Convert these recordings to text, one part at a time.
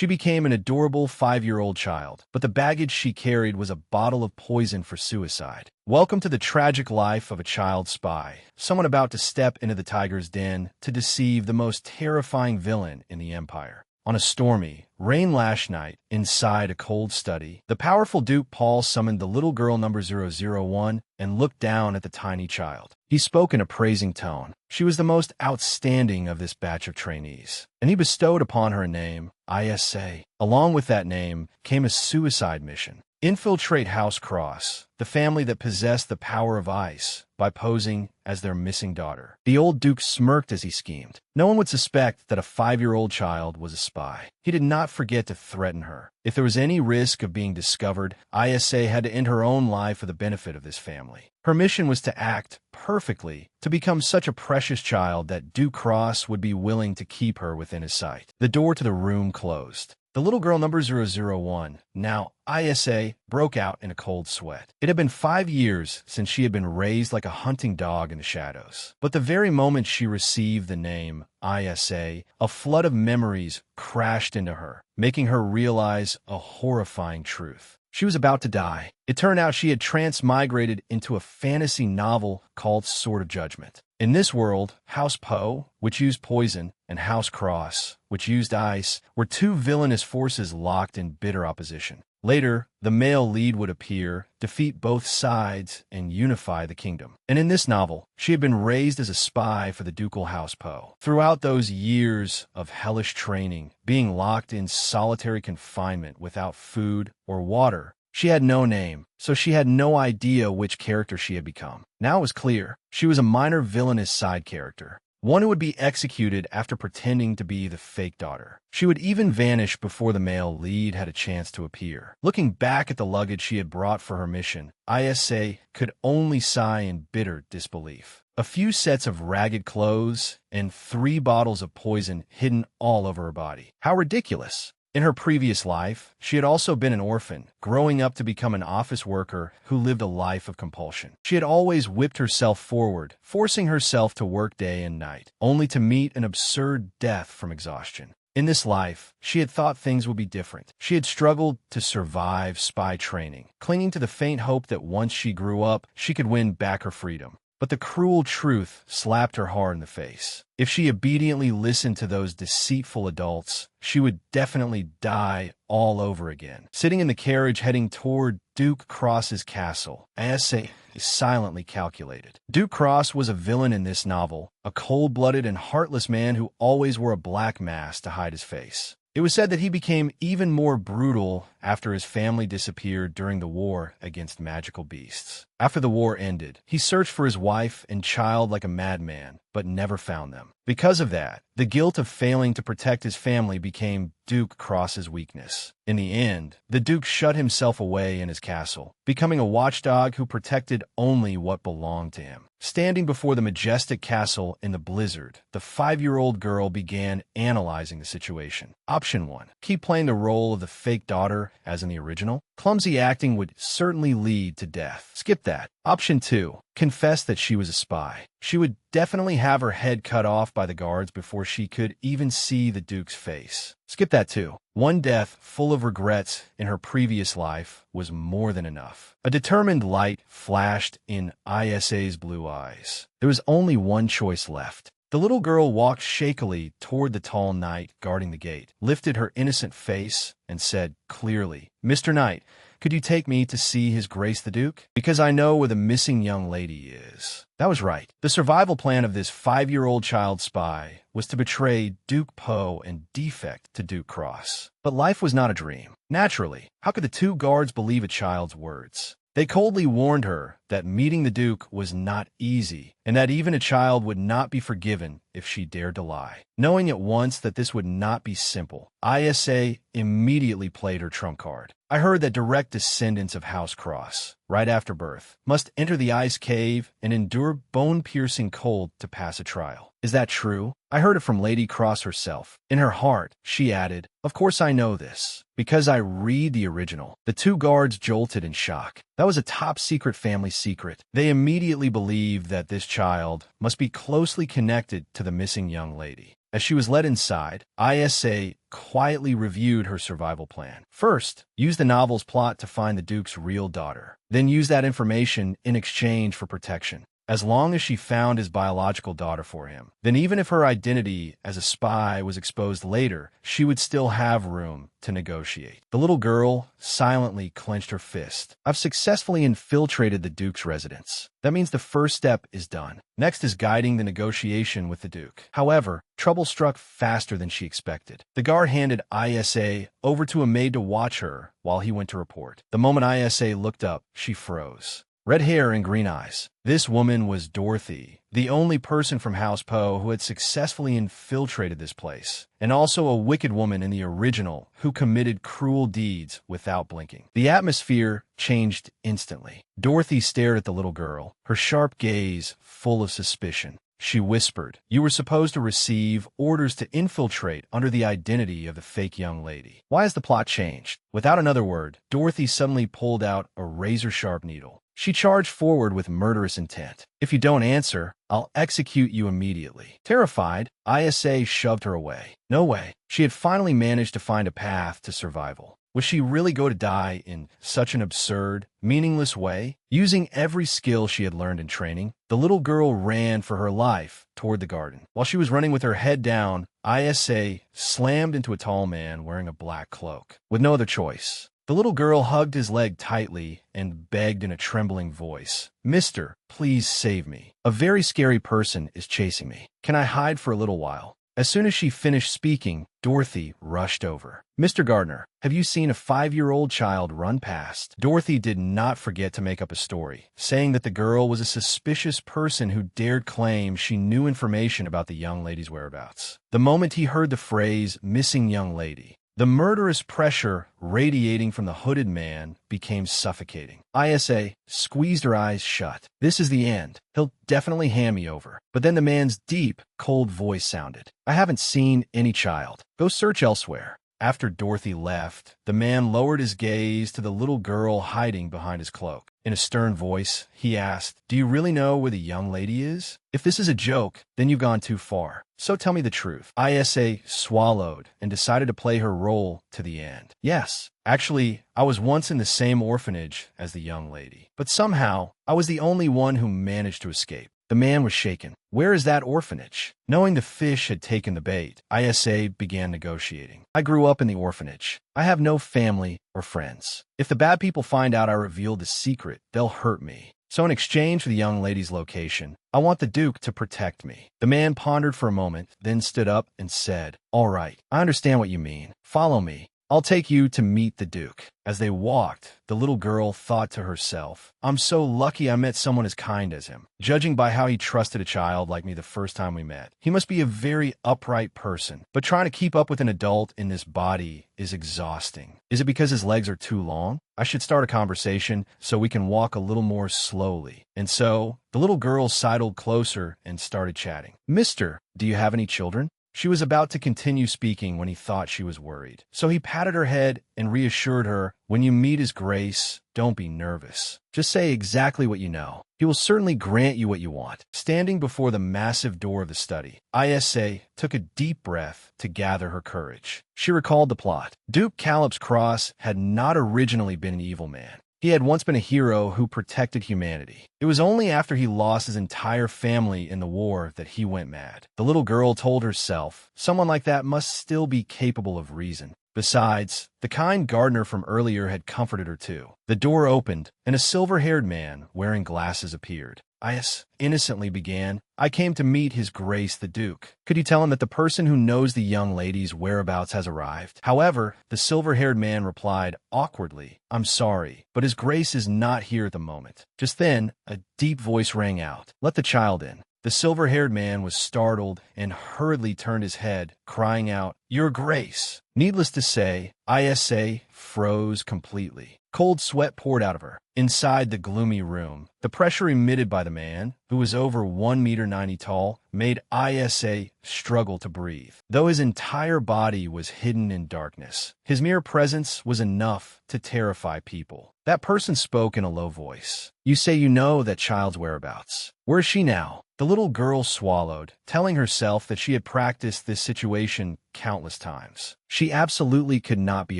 She became an adorable 5-year-old child, but the baggage she carried was a bottle of poison for suicide. Welcome to the tragic life of a child spy, someone about to step into the tiger's den to deceive the most terrifying villain in the Empire. On a stormy, rain-lashed night, inside a cold study, the powerful Duke Paul summoned the little girl number 001 and looked down at the tiny child. He spoke in a praising tone. She was the most outstanding of this batch of trainees, and he bestowed upon her a name, Isa. Along with that name came a suicide mission. Infiltrate House Cross, the family that possessed the power of ice, by posing as their missing daughter. The old Duke smirked as he schemed. No one would suspect that a 5-year-old child was a spy. He did not forget to threaten her. If there was any risk of being discovered, Isa had to end her own life for the benefit of this family. Her mission was to act perfectly, to become such a precious child that Duke Cross would be willing to keep her within his sight. The door to the room closed. The little girl number 001, now Isa, broke out in a cold sweat. It had been 5 years since she had been raised like a hunting dog in the shadows. But the very moment she received the name Isa, a flood of memories crashed into her, making her realize a horrifying truth. She was about to die. It turned out she had transmigrated into a fantasy novel called Sword of Judgment. In this world, House Po, which used poison, and House Cross, which used ice, were two villainous forces locked in bitter opposition. Later, the male lead would appear, defeat both sides, and unify the kingdom. And in this novel, she had been raised as a spy for the ducal House Po. Throughout those years of hellish training, being locked in solitary confinement without food or water, she had no name, so she had no idea which character she had become. Now it was clear. She was a minor villainous side character, one who would be executed after pretending to be the fake daughter. She would even vanish before the male lead had a chance to appear. Looking back at the luggage she had brought for her mission, Isa could only sigh in bitter disbelief. A few sets of ragged clothes and 3 bottles of poison hidden all over her body. How ridiculous! In her previous life, she had also been an orphan, growing up to become an office worker who lived a life of compulsion. She had always whipped herself forward, forcing herself to work day and night, only to meet an absurd death from exhaustion. In this life, she had thought things would be different. She had struggled to survive spy training, clinging to the faint hope that once she grew up, she could win back her freedom. But the cruel truth slapped her hard in the face. If she obediently listened to those deceitful adults, she would definitely die all over again. Sitting in the carriage heading toward Duke Cross's castle, Isa silently calculated. Duke Cross was a villain in this novel, a cold-blooded and heartless man who always wore a black mask to hide his face. It was said that he became even more brutal after his family disappeared during the war against magical beasts. After the war ended, he searched for his wife and child like a madman, but never found them. Because of that, the guilt of failing to protect his family became Duke Cross's weakness. In the end, the Duke shut himself away in his castle, becoming a watchdog who protected only what belonged to him. Standing before the majestic castle in the blizzard, the 5-year-old girl began analyzing the situation. Option 1. Keep playing the role of the fake daughter as in the original. Clumsy acting would certainly lead to death. Skip that. Option 2. Confess that she was a spy. She would definitely have her head cut off by the guards before she could even see the Duke's face. Skip that too. One death full of regrets in her previous life was more than enough. A determined light flashed in Isa's blue eyes. There was only one choice left. The little girl walked shakily toward the tall knight guarding the gate, lifted her innocent face, and said clearly, "Mr. Knight, could you take me to see His Grace the Duke? Because I know where the missing young lady is." That was right. The survival plan of this 5-year-old child spy was to betray Duke Po and defect to Duke Cross. But life was not a dream. Naturally, how could the 2 guards believe a child's words? They coldly warned her that meeting the Duke was not easy, and that even a child would not be forgiven if she dared to lie. Knowing at once that this would not be simple, Isa immediately played her trump card. "I heard that direct descendants of House Cross, right after birth, must enter the ice cave and endure bone-piercing cold to pass a trial. Is that true? I heard it from Lady Cross herself." In her heart, she added, "Of course I know this, because I read the original." The 2 guards jolted in shock. That was a top-secret family secret. They immediately believed that this child must be closely connected to the missing young lady. As she was led inside, Isa quietly reviewed her survival plan. First, use the novel's plot to find the Duke's real daughter. Then use that information in exchange for protection. As long as she found his biological daughter for him, then even if her identity as a spy was exposed later, she would still have room to negotiate. The little girl silently clenched her fist. I've successfully infiltrated the Duke's residence. That means the first step is done. Next is guiding the negotiation with the Duke. However, trouble struck faster than she expected. The guard handed Isa over to a maid to watch her while he went to report. The moment Isa looked up, she froze. Red hair and green eyes. This woman was Dorothy, the only person from House Poe who had successfully infiltrated this place, and also a wicked woman in the original who committed cruel deeds without blinking. The atmosphere changed instantly. Dorothy stared at the little girl, her sharp gaze full of suspicion. She whispered, "You were supposed to receive orders to infiltrate under the identity of the fake young lady. Why has the plot changed?" Without another word, Dorothy suddenly pulled out a razor-sharp needle. She charged forward with murderous intent. "If you don't answer, I'll execute you immediately." Terrified, Isa shoved her away. No way. She had finally managed to find a path to survival. Was she really going to die in such an absurd, meaningless way? Using every skill she had learned in training, the little girl ran for her life toward the garden. While she was running with her head down, Isa slammed into a tall man wearing a black cloak. With no other choice, the little girl hugged his leg tightly and begged in a trembling voice, "Mister, please save me. A very scary person is chasing me. Can I hide for a little while?" As soon as she finished speaking, Dorothy rushed over. "Mr. Gardner, have you seen a 5-year-old child run past?" Dorothy did not forget to make up a story, saying that the girl was a suspicious person who dared claim she knew information about the young lady's whereabouts. The moment he heard the phrase, "missing young lady," the murderous pressure radiating from the hooded man became suffocating. Isa squeezed her eyes shut. "This is the end. He'll definitely hand me over." But then the man's deep, cold voice sounded. "I haven't seen any child. Go search elsewhere." After Dorothy left, the man lowered his gaze to the little girl hiding behind his cloak. In a stern voice, he asked, "Do you really know where the young lady is? If this is a joke, then you've gone too far. So tell me the truth." Isa swallowed and decided to play her role to the end. "Yes, actually, I was once in the same orphanage as the young lady. But somehow, I was the only one who managed to escape." The man was shaken. "Where is that orphanage?" Knowing the fish had taken the bait, Isa began negotiating. "I grew up in the orphanage. I have no family or friends. If the bad people find out I revealed the secret, they'll hurt me. So in exchange for the young lady's location, I want the Duke to protect me." The man pondered for a moment, then stood up and said, "All right, I understand what you mean. Follow me. I'll take you to meet the Duke." As they walked, the little girl thought to herself, "I'm so lucky I met someone as kind as him. Judging by how he trusted a child like me the first time we met, he must be a very upright person. But trying to keep up with an adult in this body is exhausting. Is it because his legs are too long? I should start a conversation so we can walk a little more slowly." And so, the little girl sidled closer and started chatting. "Mister, do you have any children?" She was about to continue speaking when he thought she was worried. So he patted her head and reassured her, "When you meet His Grace, don't be nervous. Just say exactly what you know. He will certainly grant you what you want." Standing before the massive door of the study, Isa took a deep breath to gather her courage. She recalled the plot. Duke Calip's Cross had not originally been an evil man. He had once been a hero who protected humanity. It was only after he lost his entire family in the war that he went mad. The little girl told herself, someone like that must still be capable of reason. Besides, the kind gardener from earlier had comforted her too. The door opened, and a silver-haired man wearing glasses appeared. Is innocently began, "I came to meet His Grace the Duke. Could you tell him that the person who knows the young lady's whereabouts has arrived?" However, the silver-haired man replied awkwardly, "I'm sorry, but His Grace is not here at the moment." Just then, a deep voice rang out, "Let the child in." The silver-haired man was startled and hurriedly turned his head, crying out, "Your Grace!" Needless to say, Isa froze completely. Cold sweat poured out of her. Inside the gloomy room, the pressure emitted by the man, who was over 1 meter 90 tall, made Isa struggle to breathe. Though his entire body was hidden in darkness, his mere presence was enough to terrify people. That person spoke in a low voice. "You say you know that child's whereabouts. Where is she now?" The little girl swallowed, telling herself that she had practiced this situation countless times. She absolutely could not be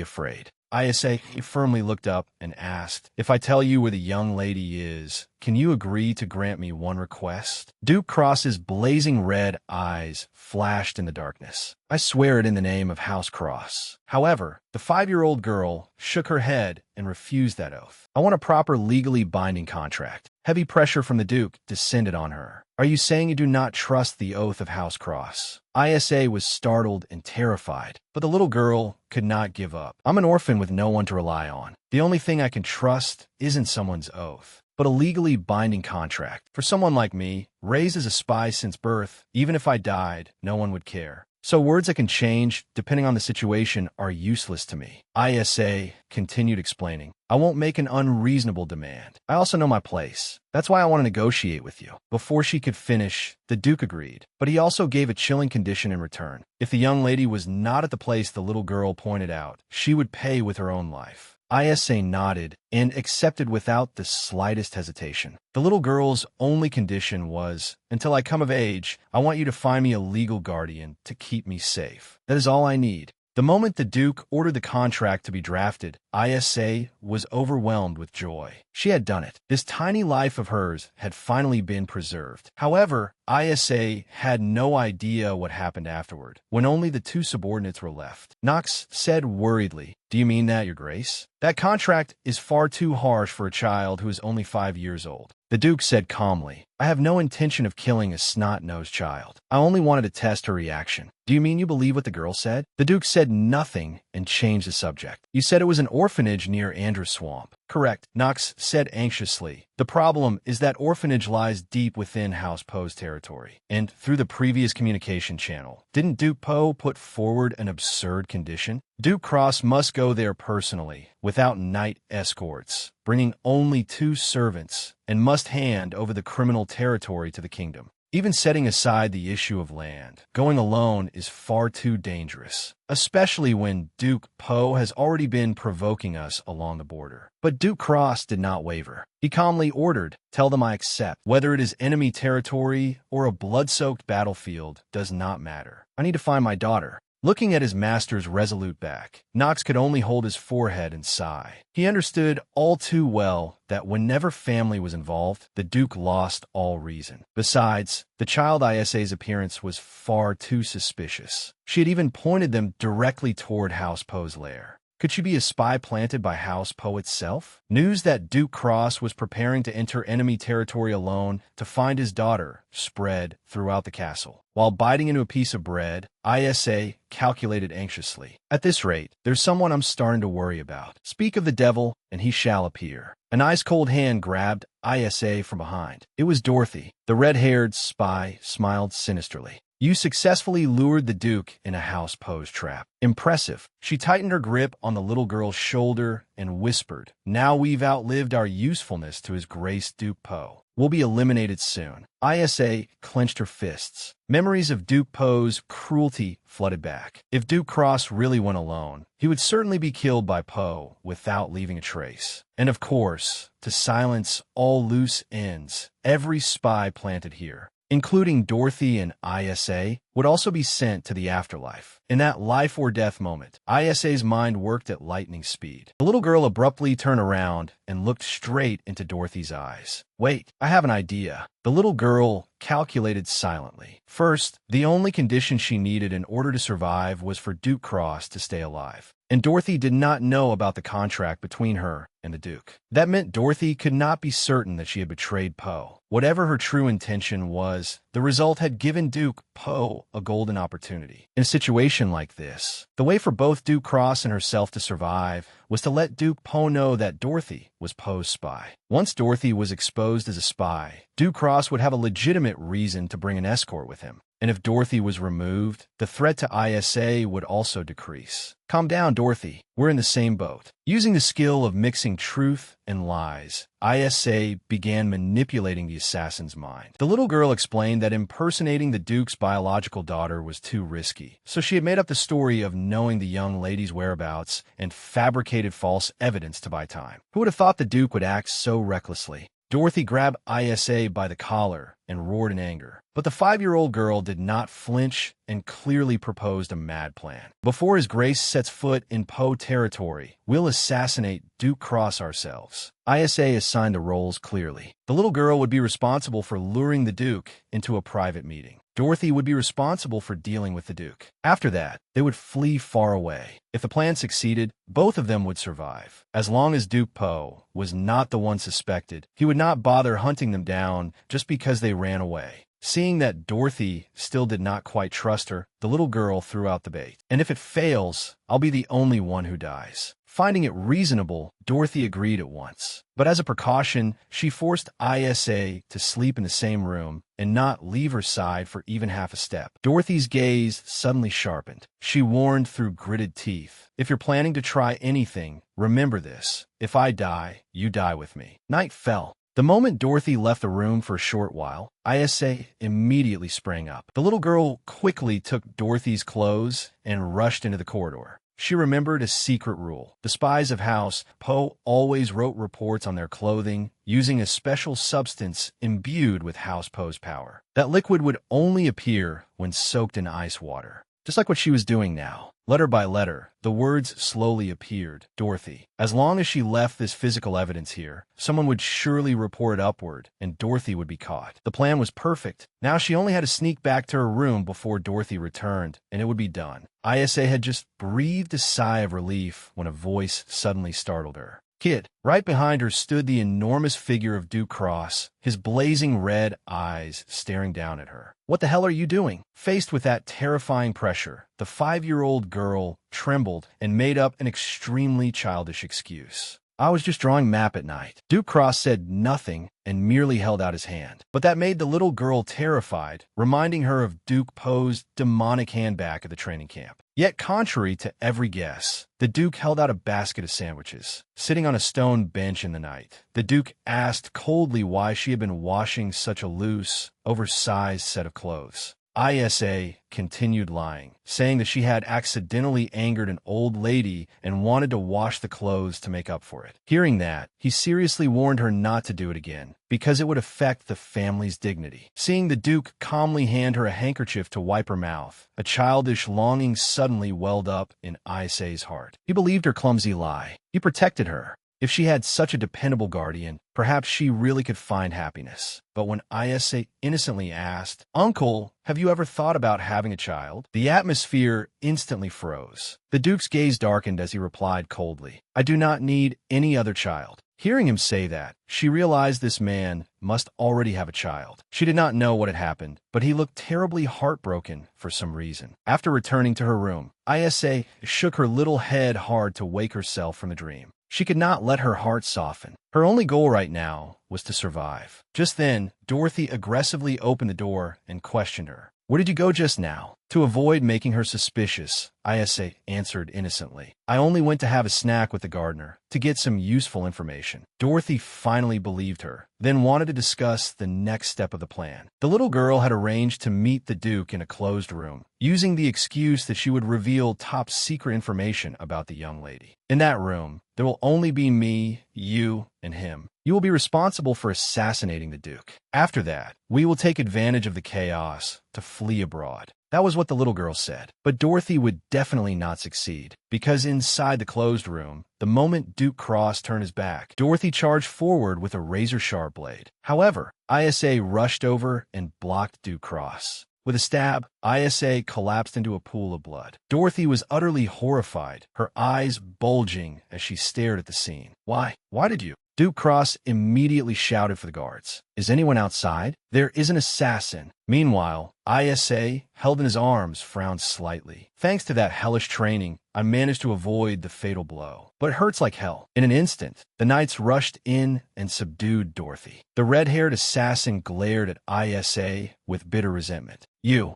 afraid. Isa firmly looked up and asked, "If I tell you where the young lady is, can you agree to grant me one request?" Duke Cross's blazing red eyes flashed in the darkness. "I swear it in the name of House Cross." However, the 5-year-old girl shook her head and refused that oath. "I want a proper legally binding contract." Heavy pressure from the Duke descended on her. "Are you saying you do not trust the oath of House Cross?" Isa was startled and terrified, but the little girl could not give up. "I'm an orphan with no one to rely on. The only thing I can trust isn't someone's oath, but a legally binding contract. For someone like me, raised as a spy since birth, even if I died, no one would care. So words that can change, depending on the situation, are useless to me." Isa continued explaining, "I won't make an unreasonable demand. I also know my place. That's why I want to negotiate with you." Before she could finish, the Duke agreed, but he also gave a chilling condition in return. If the young lady was not at the place the little girl pointed out, she would pay with her own life. Isa nodded and accepted without the slightest hesitation. The little girl's only condition was, "Until I come of age, I want you to find me a legal guardian to keep me safe. That is all I need." The moment the Duke ordered the contract to be drafted, Isa was overwhelmed with joy. She had done it. This tiny life of hers had finally been preserved. However, Isa had no idea what happened afterward, when only the 2 subordinates were left. Knox said worriedly, "Do you mean that, Your Grace? That contract is far too harsh for a child who is only 5 years old." The Duke said calmly, "I have no intention of killing a snot-nosed child. I only wanted to test her reaction." "Do you mean you believe what the girl said?" The Duke said nothing and changed the subject. "You said it was an orphanage near Andrew Swamp." "Correct," Knox said anxiously. "The problem is that orphanage lies deep within House Poe's territory, and through the previous communication channel. Didn't Duke Poe put forward an absurd condition? Duke Cross must go there personally, without knight escorts, bringing only 2 servants, and must hand over the criminal territory to the kingdom. Even setting aside the issue of land, going alone is far too dangerous, especially when Duke Poe has already been provoking us along the border." But Duke Cross did not waver. He calmly ordered, "Tell them I accept. Whether it is enemy territory or a blood-soaked battlefield does not matter. I need to find my daughter." Looking at his master's resolute back, Knox could only hold his forehead and sigh. He understood all too well that whenever family was involved, the Duke lost all reason. Besides, the child Isa's appearance was far too suspicious. She had even pointed them directly toward House Poe's lair. Could she be a spy planted by House Poe itself? News that Duke Cross was preparing to enter enemy territory alone to find his daughter spread throughout the castle. While biting into a piece of bread, Isa calculated anxiously. "At this rate, there's someone I'm starting to worry about. Speak of the devil, and he shall appear." An ice-cold hand grabbed Isa from behind. It was Dorothy. The red-haired spy smiled sinisterly. "You successfully lured the Duke in a House Poe's trap. Impressive." She tightened her grip on the little girl's shoulder and whispered, "Now we've outlived our usefulness to His Grace Duke Poe. We'll be eliminated soon." Isa clenched her fists. Memories of Duke Poe's cruelty flooded back. If Duke Cross really went alone, he would certainly be killed by Poe without leaving a trace. And of course, to silence all loose ends, every spy planted here, including Dorothy and Isa, would also be sent to the afterlife. In that life-or-death moment, Isa's mind worked at lightning speed. The little girl abruptly turned around and looked straight into Dorothy's eyes. "Wait, I have an idea." The little girl calculated silently. First, the only condition she needed in order to survive was for Duke Cross to stay alive. And Dorothy did not know about the contract between her and the Duke. That meant Dorothy could not be certain that she had betrayed Poe. Whatever her true intention was, the result had given Duke Poe a golden opportunity. In a situation like this, the way for both Duke Cross and herself to survive was to let Duke Poe know that Dorothy was Poe's spy. Once Dorothy was exposed as a spy, Duke Cross would have a legitimate reason to bring an escort with him. and if Dorothy was removed, the threat to ISA would also decrease. Calm down, Dorothy. We're in the same boat. Using the skill of mixing truth and lies, ISA began manipulating the assassin's mind. The little girl explained that impersonating the Duke's biological daughter was too risky, so she had made up the story of knowing the young lady's whereabouts and fabricated false evidence to buy time. Who would have thought the Duke would act so recklessly? Dorothy grabbed ISA by the collar and roared in anger. But the 5-year-old girl did not flinch and clearly proposed a mad plan. Before His Grace sets foot in Poe territory, we'll assassinate Duke Cross ourselves. ISA assigned the roles clearly. The little girl would be responsible for luring the Duke into a private meeting. Dorothy would be responsible for dealing with the Duke. After that, they would flee far away. If the plan succeeded, both of them would survive. As long as Duke Poe was not the one suspected, he would not bother hunting them down just because they ran away. Seeing that Dorothy still did not quite trust her, the little girl threw out the bait. And if it fails, I'll be the only one who dies. Finding it reasonable, Dorothy agreed at once. But as a precaution, she forced ISA to sleep in the same room and not leave her side for even half a step. Dorothy's gaze suddenly sharpened. She warned through gritted teeth, "If you're planning to try anything, remember this. If I die, you die with me." Night fell. The moment Dorothy left the room for a short while, ISA immediately sprang up. The little girl quickly took Dorothy's clothes and rushed into the corridor. She remembered a secret rule. The spies of House Poe always wrote reports on their clothing using a special substance imbued with House Poe's power. That liquid would only appear when soaked in ice water. Just like what she was doing now. Letter by letter, the words slowly appeared. Dorothy. As long as she left this physical evidence here, someone would surely report upward, and Dorothy would be caught. The plan was perfect. Now she only had to sneak back to her room before Dorothy returned, and it would be done. ISA had just breathed a sigh of relief when a voice suddenly startled her. "Kid." Right behind her stood the enormous figure of Duke Cross, his blazing red eyes staring down at her. "What the hell are you doing?" Faced with that terrifying pressure, the 5-year-old girl trembled and made up an extremely childish excuse. "I was just drawing map at night." Duke Cross said nothing and merely held out his hand. But that made the little girl terrified, reminding her of Duke Poe's demonic hand back at the training camp. Yet contrary to every guess, the Duke held out a basket of sandwiches. Sitting on a stone bench in the night, the Duke asked coldly why she had been washing such a loose, oversized set of clothes. ISA continued lying, saying that she had accidentally angered an old lady and wanted to wash the clothes to make up for it. Hearing that, he seriously warned her not to do it again, because it would affect the family's dignity. Seeing the Duke calmly hand her a handkerchief to wipe her mouth, a childish longing suddenly welled up in ISA's heart. He believed her clumsy lie. He protected her. If she had such a dependable guardian, perhaps she really could find happiness. But when ISA innocently asked, "Uncle, have you ever thought about having a child?" the atmosphere instantly froze. The Duke's gaze darkened as he replied coldly, "I do not need any other child." Hearing him say that, she realized this man must already have a child. She did not know what had happened, but he looked terribly heartbroken for some reason. After returning to her room, ISA shook her little head hard to wake herself from the dream. She could not let her heart soften. Her only goal right now was to survive. Just then, Dorothy aggressively opened the door and questioned her. "Where did you go just now?" To avoid making her suspicious, ISA answered innocently, "I only went to have a snack with the gardener, to get some useful information." Dorothy finally believed her, then wanted to discuss the next step of the plan. The little girl had arranged to meet the Duke in a closed room, using the excuse that she would reveal top-secret information about the young lady. In that room, there will only be me, you, and him. You will be responsible for assassinating the Duke. After that, we will take advantage of the chaos to flee abroad. That was what the little girl said. But Dorothy would definitely not succeed, because inside the closed room, the moment Duke Cross turned his back, Dorothy charged forward with a razor-sharp blade. However, ISA rushed over and blocked Duke Cross. With a stab, ISA collapsed into a pool of blood. Dorothy was utterly horrified, her eyes bulging as she stared at the scene. Why did you?" Duke Cross immediately shouted for the guards. "Is anyone outside? There is an assassin." Meanwhile, ISA, held in his arms, frowned slightly. "Thanks to that hellish training, I managed to avoid the fatal blow. But it hurts like hell." In an instant, the knights rushed in and subdued Dorothy. The red-haired assassin glared at ISA with bitter resentment. You.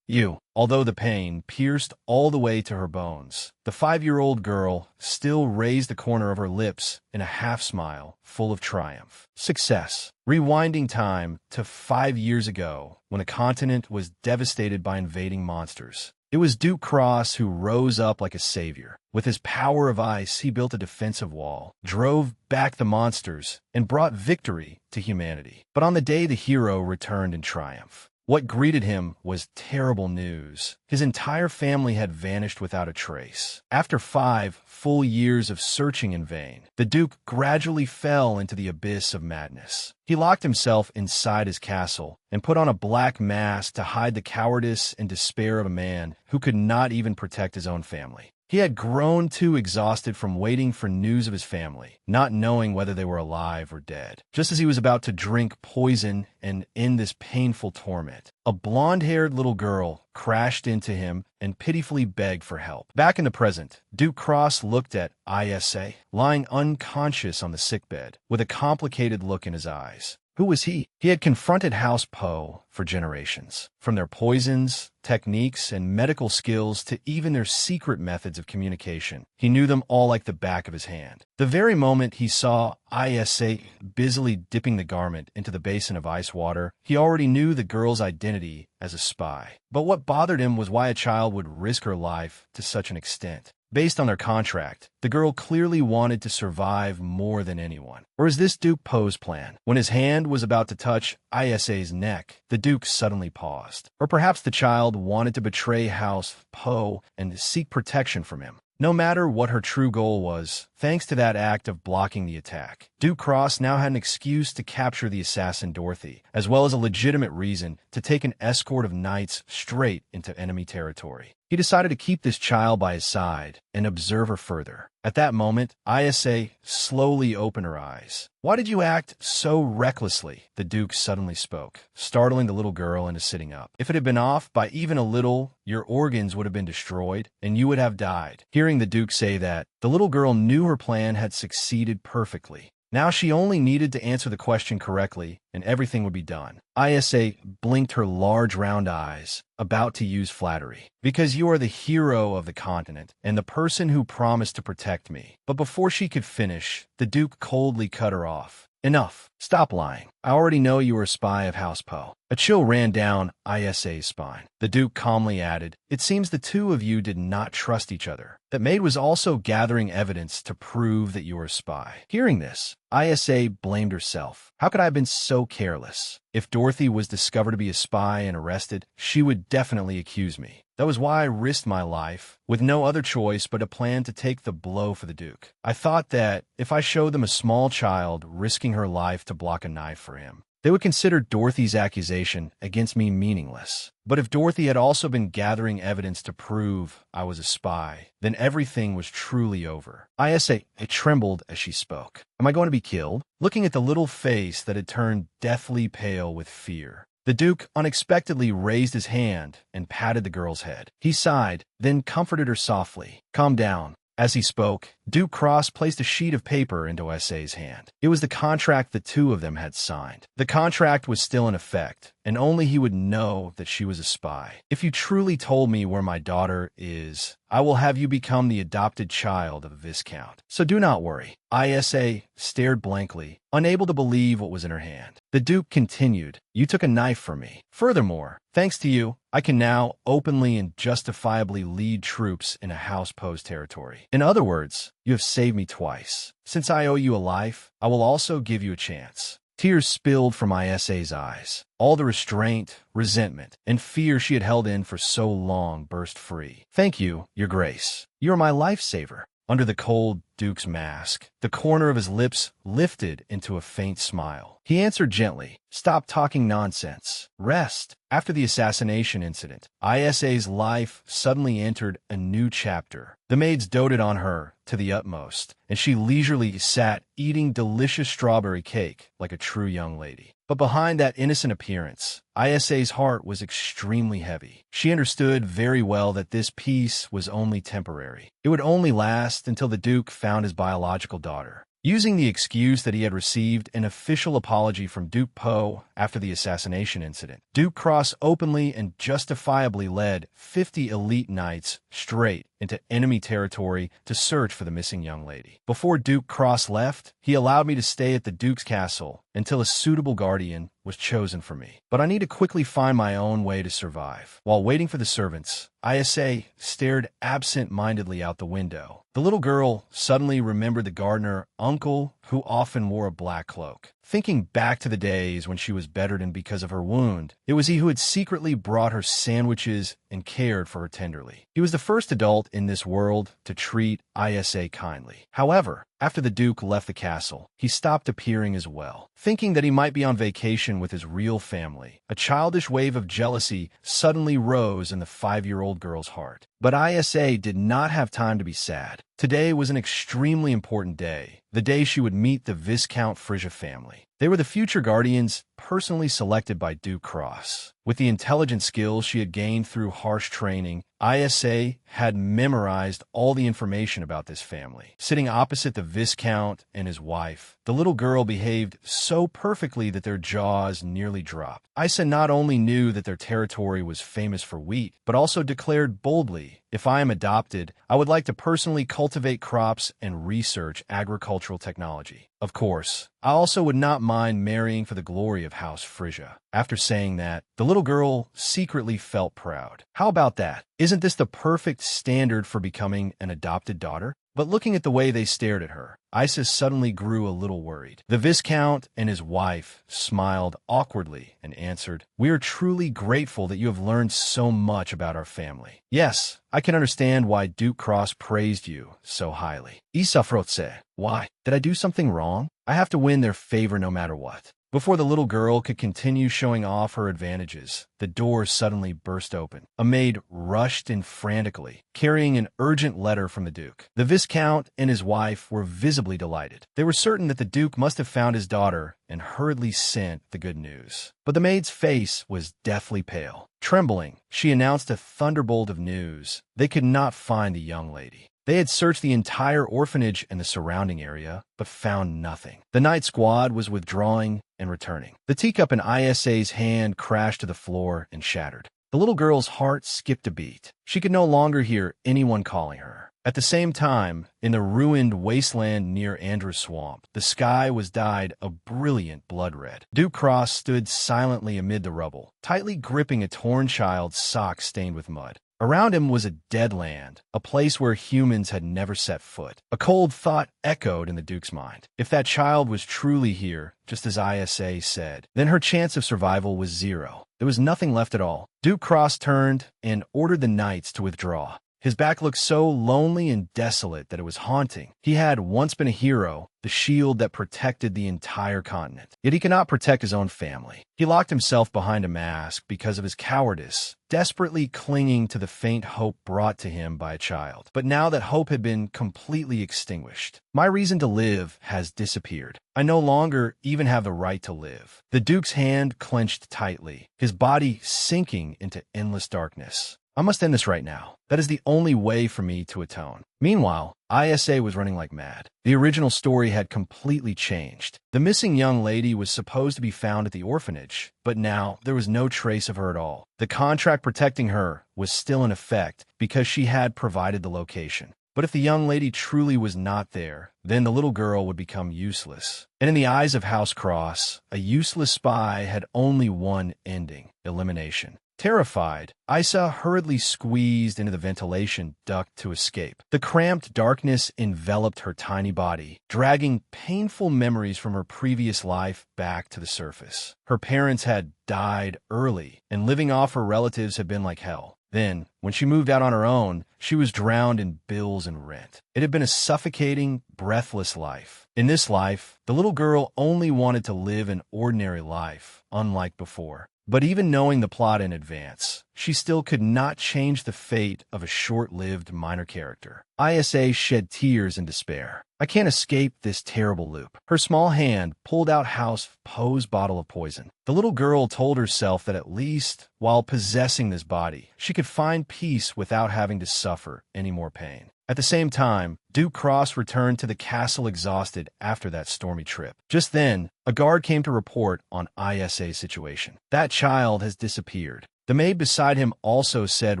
Although the pain pierced all the way to her bones, the 5-year-old girl still raised the corner of her lips in a half-smile full of triumph. Success. Rewinding time to 5 years ago, when a continent was devastated by invading monsters. It was Duke Cross who rose up like a savior. With his power of ice, he built a defensive wall, drove back the monsters, and brought victory to humanity. But on the day the hero returned in triumph, what greeted him was terrible news. His entire family had vanished without a trace. After 5 full years of searching in vain, the Duke gradually fell into the abyss of madness. He locked himself inside his castle and put on a black mask to hide the cowardice and despair of a man who could not even protect his own family. He had grown too exhausted from waiting for news of his family, not knowing whether they were alive or dead. Just as he was about to drink poison and end this painful torment, a blonde-haired little girl crashed into him and pitifully begged for help. Back in the present, Duke Cross looked at Isa, lying unconscious on the sickbed, with a complicated look in his eyes. Who was he? He had confronted House Poe for generations. From their poisons, techniques, and medical skills to even their secret methods of communication, he knew them all like the back of his hand. The very moment he saw Isa busily dipping the garment into the basin of ice water, he already knew the girl's identity as a spy. But what bothered him was why a child would risk her life to such an extent. Based on their contract, the girl clearly wanted to survive more than anyone. Or is this Duke Poe's plan? When his hand was about to touch Isa's neck, the Duke suddenly paused. Or perhaps the child wanted to betray House Poe and seek protection from him. No matter what her true goal was, thanks to that act of blocking the attack, Duke Cross now had an excuse to capture the assassin Dorothy, as well as a legitimate reason to take an escort of knights straight into enemy territory. He decided to keep this child by his side and observe her further. At that moment, Isa slowly opened her eyes. "Why did you act so recklessly?" the Duke suddenly spoke, startling the little girl into sitting up. "If it had been off by even a little, your organs would have been destroyed, and you would have died." Hearing the Duke say that, the little girl knew her plan had succeeded perfectly. Now she only needed to answer the question correctly, and everything would be done. Isa blinked her large round eyes, about to use flattery. "Because you are the hero of the continent, and the person who promised to protect me." But before she could finish, the Duke coldly cut her off. "Enough. Stop lying. I already know you are a spy of House Poe." A chill ran down Isa's spine. The Duke calmly added, "It seems the two of you did not trust each other. That maid was also gathering evidence to prove that you were a spy." Hearing this, Isa blamed herself. "How could I have been so careless? If Dorothy was discovered to be a spy and arrested, she would definitely accuse me. That was why I risked my life, with no other choice but a plan to take the blow for the Duke. I thought that if I showed them a small child risking her life to block a knife for him, they would consider Dorothy's accusation against me meaningless. But if Dorothy had also been gathering evidence to prove I was a spy, then everything was truly over." Isa trembled as she spoke. "Am I going to be killed?" Looking at the little face that had turned deathly pale with fear, the Duke unexpectedly raised his hand and patted the girl's head. He sighed, then comforted her softly. "Calm down." As he spoke, Duke Cross placed a sheet of paper into Isa's hand. It was the contract the two of them had signed. The contract was still in effect, and only he would know that she was a spy. "If you truly told me where my daughter is, I will have you become the adopted child of a Viscount. So do not worry." Isa stared blankly, unable to believe what was in her hand. The Duke continued, "You took a knife from me. Furthermore, thanks to you, I can now openly and justifiably lead troops in a House Poe's territory. In other words, you have saved me twice. Since I owe you a life, I will also give you a chance." Tears spilled from Isa's eyes. All the restraint, resentment, and fear she had held in for so long burst free. "Thank you, Your Grace. You are my lifesaver." Under the cold Duke's mask, the corner of his lips lifted into a faint smile. He answered gently, "Stop talking nonsense. Rest." After the assassination incident, Isa's life suddenly entered a new chapter. The maids doted on her to the utmost, and she leisurely sat eating delicious strawberry cake like a true young lady. But behind that innocent appearance, Isa's heart was extremely heavy. She understood very well that this peace was only temporary. It would only last until the Duke found his biological daughter. using the excuse that he had received an official apology from Duke Po after the assassination incident. Duke Cross openly and justifiably led 50 elite knights straight into enemy territory to search for the missing young lady. Before Duke Cross left, he allowed me to stay at the Duke's castle until a suitable guardian was chosen for me. But I need to quickly find my own way to survive. While waiting for the servants, Isa stared absent-mindedly out the window. The little girl suddenly remembered the gardener uncle who often wore a black cloak. Thinking back to the days when she was bedridden because of her wound, it was he who had secretly brought her sandwiches and cared for her tenderly. He was the first adult in this world to treat Isa kindly. However, after the Duke left the castle, he stopped appearing as well. Thinking that he might be on vacation with his real family, a childish wave of jealousy suddenly rose in the 5-year-old girl's heart. But Isa did not have time to be sad. Today was an extremely important day, the day she would meet the Viscount Frisia family. They were the future guardians personally selected by Duke Cross. With the intelligent skills she had gained through harsh training, Isa had memorized all the information about this family. Sitting opposite the Viscount and his wife, the little girl behaved so perfectly that their jaws nearly dropped. Isa not only knew that their territory was famous for wheat, but also declared boldly, "If I am adopted, I would like to personally cultivate crops and research agricultural technology. Of course, I also would not mind marrying for the glory of House Frisia." After saying that, the little girl secretly felt proud. How about that? Isn't this the perfect standard for becoming an adopted daughter? But looking at the way they stared at her, Isa suddenly grew a little worried. The Viscount and his wife smiled awkwardly and answered, "We are truly grateful that you have learned so much about our family. Yes, I can understand why Duke Cross praised you so highly." Isa frotse. Why? Did I do something wrong? I have to win their favor no matter what. Before the little girl could continue showing off her advantages, the door suddenly burst open. A maid rushed in frantically, carrying an urgent letter from the Duke. The Viscount and his wife were visibly delighted. They were certain that the Duke must have found his daughter and hurriedly sent the good news. But the maid's face was deathly pale. Trembling, she announced a thunderbolt of news. They could not find the young lady. They had searched the entire orphanage and the surrounding area, but found nothing. The night squad was withdrawing and returning. The teacup in Isa's hand crashed to the floor and shattered. The little girl's heart skipped a beat. She could no longer hear anyone calling her. At the same time, in the ruined wasteland near Andrews Swamp, the sky was dyed a brilliant blood red. Duke Cross stood silently amid the rubble, tightly gripping a torn child's sock stained with mud. Around him was a dead land, a place where humans had never set foot. A cold thought echoed in the Duke's mind. If that child was truly here, just as Isa said, then her chance of survival was zero. There was nothing left at all. Duke Cross turned and ordered the knights to withdraw. His back looked so lonely and desolate that it was haunting. He had once been a hero, the shield that protected the entire continent. Yet he could not protect his own family. He locked himself behind a mask because of his cowardice, desperately clinging to the faint hope brought to him by a child. But now that hope had been completely extinguished, my reason to live has disappeared. I no longer even have the right to live. The Duke's hand clenched tightly, his body sinking into endless darkness. I must end this right now. That is the only way for me to atone. Meanwhile, Isa was running like mad. The original story had completely changed. The missing young lady was supposed to be found at the orphanage, but now there was no trace of her at all. The contract protecting her was still in effect because she had provided the location. But if the young lady truly was not there, then the little girl would become useless. And in the eyes of House Cross, a useless spy had only one ending: elimination. Terrified, Isa hurriedly squeezed into the ventilation duct to escape. The cramped darkness enveloped her tiny body, dragging painful memories from her previous life back to the surface. Her parents had died early, and living off her relatives had been like hell. Then, when she moved out on her own, she was drowned in bills and rent. It had been a suffocating, breathless life. In this life, the little girl only wanted to live an ordinary life, unlike before. But even knowing the plot in advance, she still could not change the fate of a short-lived minor character. Isa shed tears in despair. I can't escape this terrible loop. Her small hand pulled out House Poe's bottle of poison. The little girl told herself that at least, while possessing this body, she could find peace without having to suffer any more pain. At the same time, Duke Cross returned to the castle exhausted after that stormy trip. Just then, a guard came to report on Isa's situation. That child has disappeared. The maid beside him also said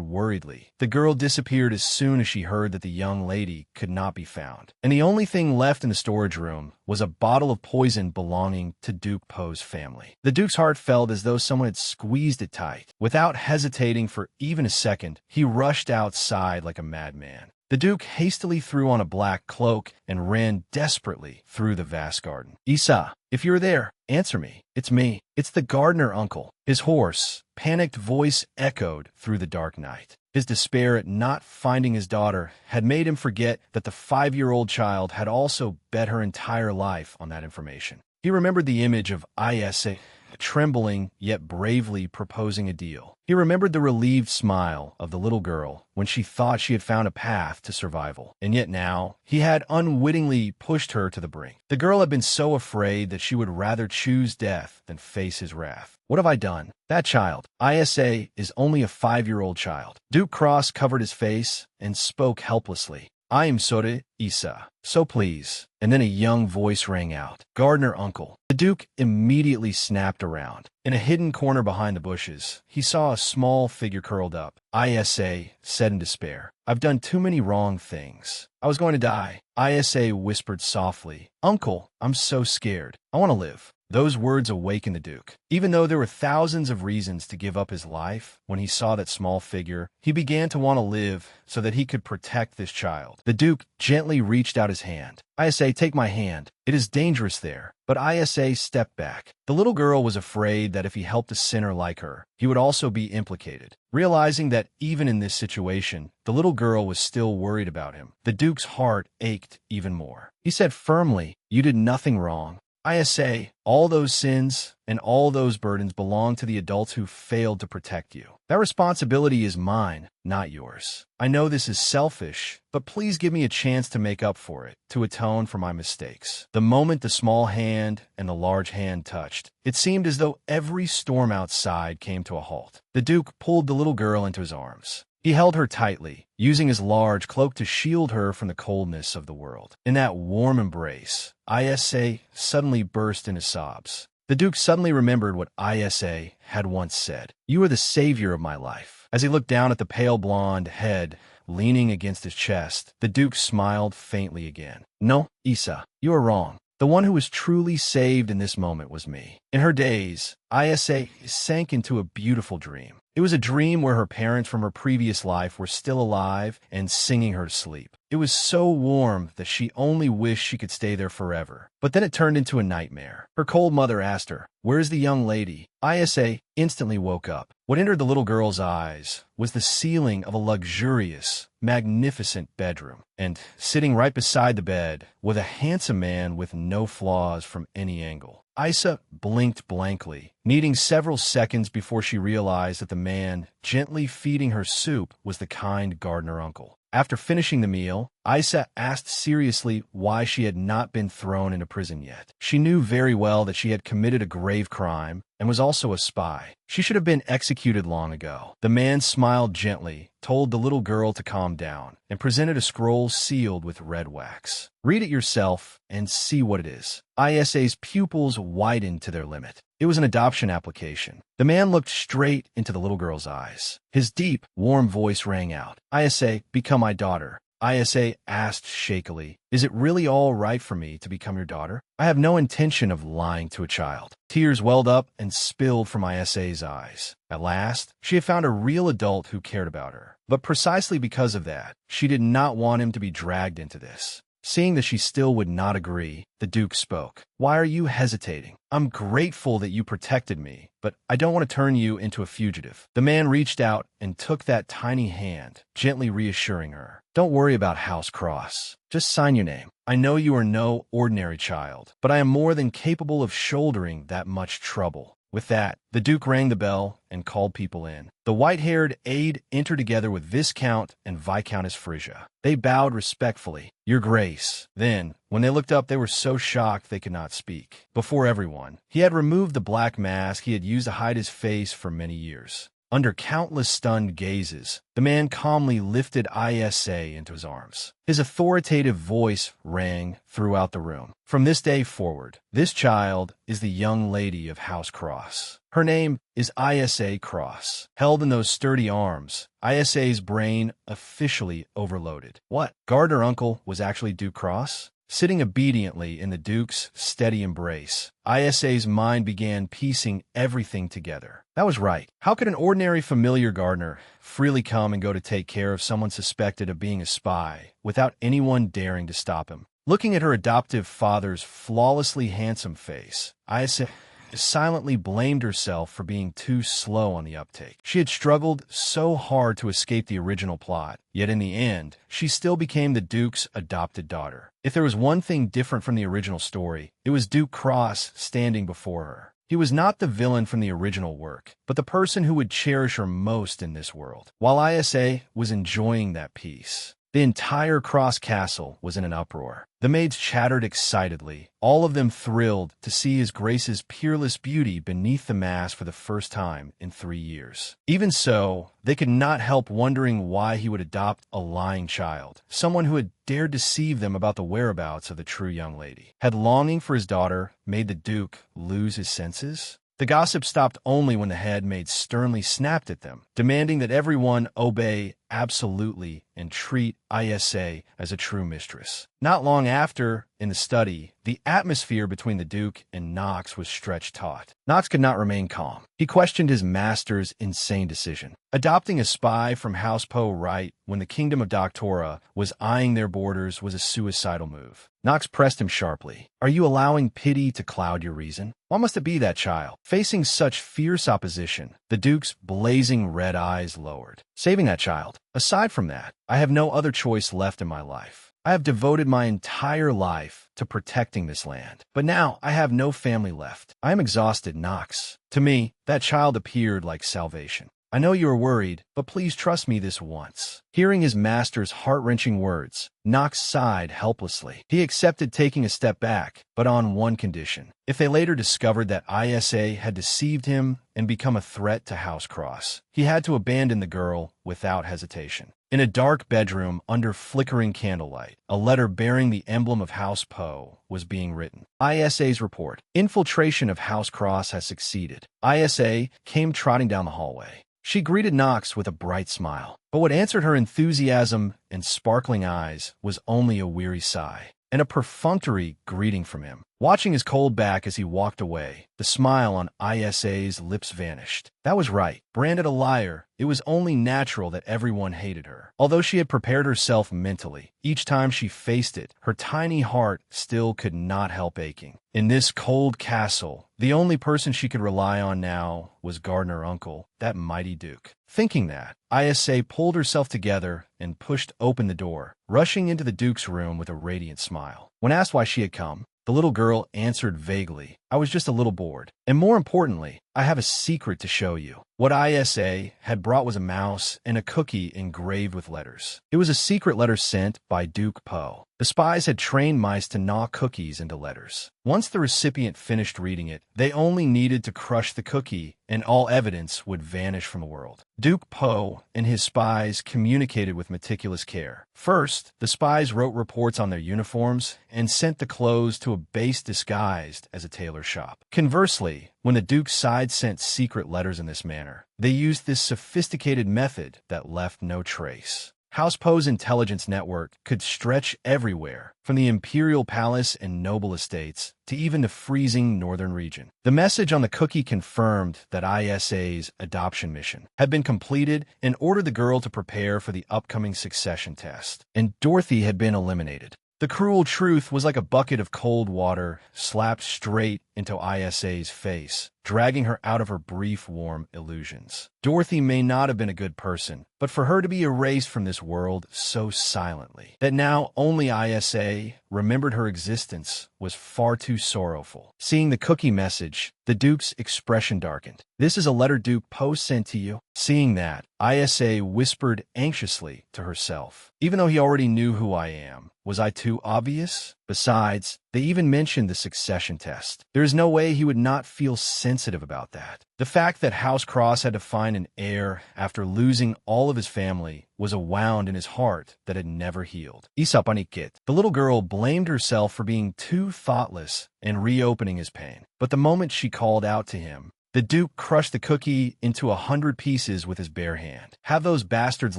worriedly. The girl disappeared as soon as she heard that the young lady could not be found. And the only thing left in the storage room was a bottle of poison belonging to Duke Poe's family. The Duke's heart felt as though someone had squeezed it tight. Without hesitating for even a second, he rushed outside like a madman. The Duke hastily threw on a black cloak and ran desperately through the vast garden. Isa, if you're there, answer me. It's me. It's the gardener uncle. His hoarse, panicked voice echoed through the dark night. His despair at not finding his daughter had made him forget that the 5-year-old child had also bet her entire life on that information. He remembered the image of Isa trembling yet bravely proposing a deal. He remembered the relieved smile of the little girl when she thought she had found a path to survival. And yet now, he had unwittingly pushed her to the brink. The girl had been so afraid that she would rather choose death than face his wrath. What have I done? That child, Isa, is only a 5-year-old child. Duke Cross covered his face and spoke helplessly. I am sorry, Isa. So please. And then a young voice rang out. Gardener uncle. The Duke immediately snapped around. In a hidden corner behind the bushes, he saw a small figure curled up. Isa said in despair, I've done too many wrong things. I was going to die. Isa whispered softly, Uncle, I'm so scared. I want to live. Those words awakened the Duke. Even though there were thousands of reasons to give up his life, when he saw that small figure, he began to want to live so that he could protect this child. The Duke gently reached out his hand. Isa, take my hand. It is dangerous there. But Isa stepped back. The little girl was afraid that if he helped a sinner like her, he would also be implicated. Realizing that even in this situation, the little girl was still worried about him, the Duke's heart ached even more. He said firmly, You did nothing wrong. Isa, all those sins and all those burdens belong to the adults who failed to protect you. That responsibility is mine, not yours. I know this is selfish, but please give me a chance to make up for it, to atone for my mistakes. The moment the small hand and the large hand touched, it seemed as though every storm outside came to a halt. The Duke pulled the little girl into his arms. He held her tightly, using his large cloak to shield her from the coldness of the world. In that warm embrace, Isa suddenly burst into sobs. The Duke suddenly remembered what Isa had once said. You are the savior of my life. As he looked down at the pale blonde head leaning against his chest, the Duke smiled faintly again. No, Isa, you are wrong. The one who was truly saved in this moment was me. In her days, Isa sank into a beautiful dream. It was a dream where her parents from her previous life were still alive and singing her to sleep. It was so warm that she only wished she could stay there forever. But then it turned into a nightmare. Her cold mother asked her, Where's the young lady? Isa instantly woke up. What entered the little girl's eyes was the ceiling of a luxurious, magnificent bedroom. And sitting right beside the bed was a handsome man with no flaws from any angle. Isa blinked blankly, needing several seconds before she realized that the man gently feeding her soup was the kind gardener uncle. After finishing the meal, Isa asked seriously why she had not been thrown into prison yet. She knew very well that she had committed a grave crime and was also a spy. She should have been executed long ago. The man smiled gently, told the little girl to calm down, and presented a scroll sealed with red wax. Read it yourself and see what it is. Isa's pupils widened to their limit. It was an adoption application. The man looked straight into the little girl's eyes. His deep, warm voice rang out. Isa, become my daughter. Isa asked shakily, Is it really all right for me to become your daughter? I have no intention of lying to a child. Tears welled up and spilled from Isa's eyes. At last, she had found a real adult who cared about her. But precisely because of that, she did not want him to be dragged into this. Seeing that she still would not agree, the Duke spoke. Why are you hesitating? I'm grateful that you protected me, but I don't want to turn you into a fugitive. The man reached out and took that tiny hand, gently reassuring her. Don't worry about House Cross. Just sign your name. I know you are no ordinary child, but I am more than capable of shouldering that much trouble. With that, the Duke rang the bell and called people in. The white-haired aide entered together with Viscount and Viscountess Frisia. They bowed respectfully. Your Grace. Then, when they looked up, they were so shocked they could not speak. Before everyone, he had removed the black mask he had used to hide his face for many years. Under countless stunned gazes, the man calmly lifted Isa into his arms. His authoritative voice rang throughout the room. From this day forward, this child is the young lady of House Cross. Her name is Isa Cross. Held in those sturdy arms, Isa's brain officially overloaded. What? Gardner Uncle was actually Duke Cross? Sitting obediently in the Duke's steady embrace, Isa's mind began piecing everything together. That was right. How could an ordinary familiar gardener freely come and go to take care of someone suspected of being a spy without anyone daring to stop him? Looking at her adoptive father's flawlessly handsome face, Isa silently blamed herself for being too slow on the uptake. She had struggled so hard to escape the original plot, yet in the end, she still became the Duke's adopted daughter. If there was one thing different from the original story, it was Duke Cross standing before her. He was not the villain from the original work, but the person who would cherish her most in this world. While Isa was enjoying that peace, the entire Cross Castle was in an uproar. The maids chattered excitedly, all of them thrilled to see His Grace's peerless beauty beneath the mask for the first time in 3 years. Even so, they could not help wondering why he would adopt a lying child, someone who had dared deceive them about the whereabouts of the true young lady. Had longing for his daughter made the Duke lose his senses? The gossip stopped only when the head maid sternly snapped at them, demanding that everyone obey absolutely and treat Isa as a true mistress. Not long after, in the study, the atmosphere between the Duke and Knox was stretched taut. Knox could not remain calm. He questioned his master's insane decision. Adopting a spy from House Poe right when the Kingdom of Doctora was eyeing their borders was a suicidal move. Knox pressed him sharply. Are you allowing pity to cloud your reason? Why must it be that child? Facing such fierce opposition, the Duke's blazing red eyes lowered. Saving that child. Aside from that, I have no other choice left in my life. I have devoted my entire life to protecting this land. But now I have no family left. I am exhausted, Knox. To me, that child appeared like salvation. I know you are worried, but please trust me this once. Hearing his master's heart-wrenching words, Knox sighed helplessly. He accepted taking a step back, but on one condition. If they later discovered that Isa had deceived him and become a threat to House Cross, he had to abandon the girl without hesitation. In a dark bedroom under flickering candlelight, a letter bearing the emblem of House Poe was being written. Isa's report. Infiltration of House Cross has succeeded. Isa came trotting down the hallway. She greeted Knox with a bright smile, but what answered her enthusiasm and sparkling eyes was only a weary sigh and a perfunctory greeting from him. Watching his cold back as he walked away, the smile on Isa's lips vanished. That was right. Branded a liar, it was only natural that everyone hated her. Although she had prepared herself mentally, each time she faced it, her tiny heart still could not help aching. In this cold castle, the only person she could rely on now was Gardner Uncle, that mighty Duke. Thinking that, Isa pulled herself together and pushed open the door, rushing into the Duke's room with a radiant smile. When asked why she had come, the little girl answered vaguely, I was just a little bored. And more importantly, I have a secret to show you. What Isa had brought was a mouse and a cookie engraved with letters. It was a secret letter sent by Duke Poe. The spies had trained mice to gnaw cookies into letters. Once the recipient finished reading it, they only needed to crush the cookie, and all evidence would vanish from the world. Duke Poe and his spies communicated with meticulous care. First, the spies wrote reports on their uniforms and sent the clothes to a base disguised as a tailor shop. Conversely, when the Duke's side sent secret letters in this manner, they used this sophisticated method that left no trace. House Poe's intelligence network could stretch everywhere, from the imperial palace and noble estates to even the freezing northern region. The message on the cookie confirmed that Isa's adoption mission had been completed and ordered the girl to prepare for the upcoming succession test. And Dorothy had been eliminated. The cruel truth was like a bucket of cold water slapped straight into Isa's face, dragging her out of her brief, warm illusions. Dorothy may not have been a good person, but for her to be erased from this world so silently, that now only Isa remembered her existence, was far too sorrowful. Seeing the cookie message, the Duke's expression darkened. This is a letter Duke Poe sent to you. Seeing that, Isa whispered anxiously to herself. Even though he already knew who I am, was I too obvious? Besides, they even mentioned the succession test. There is no way he would not feel sensitive about that. The fact that House Cross had to find an heir after losing all of his family was a wound in his heart that had never healed. Isapanikit. The little girl blamed herself for being too thoughtless and reopening his pain. But the moment she called out to him, the Duke crushed the cookie into 100 pieces with his bare hand. Have those bastards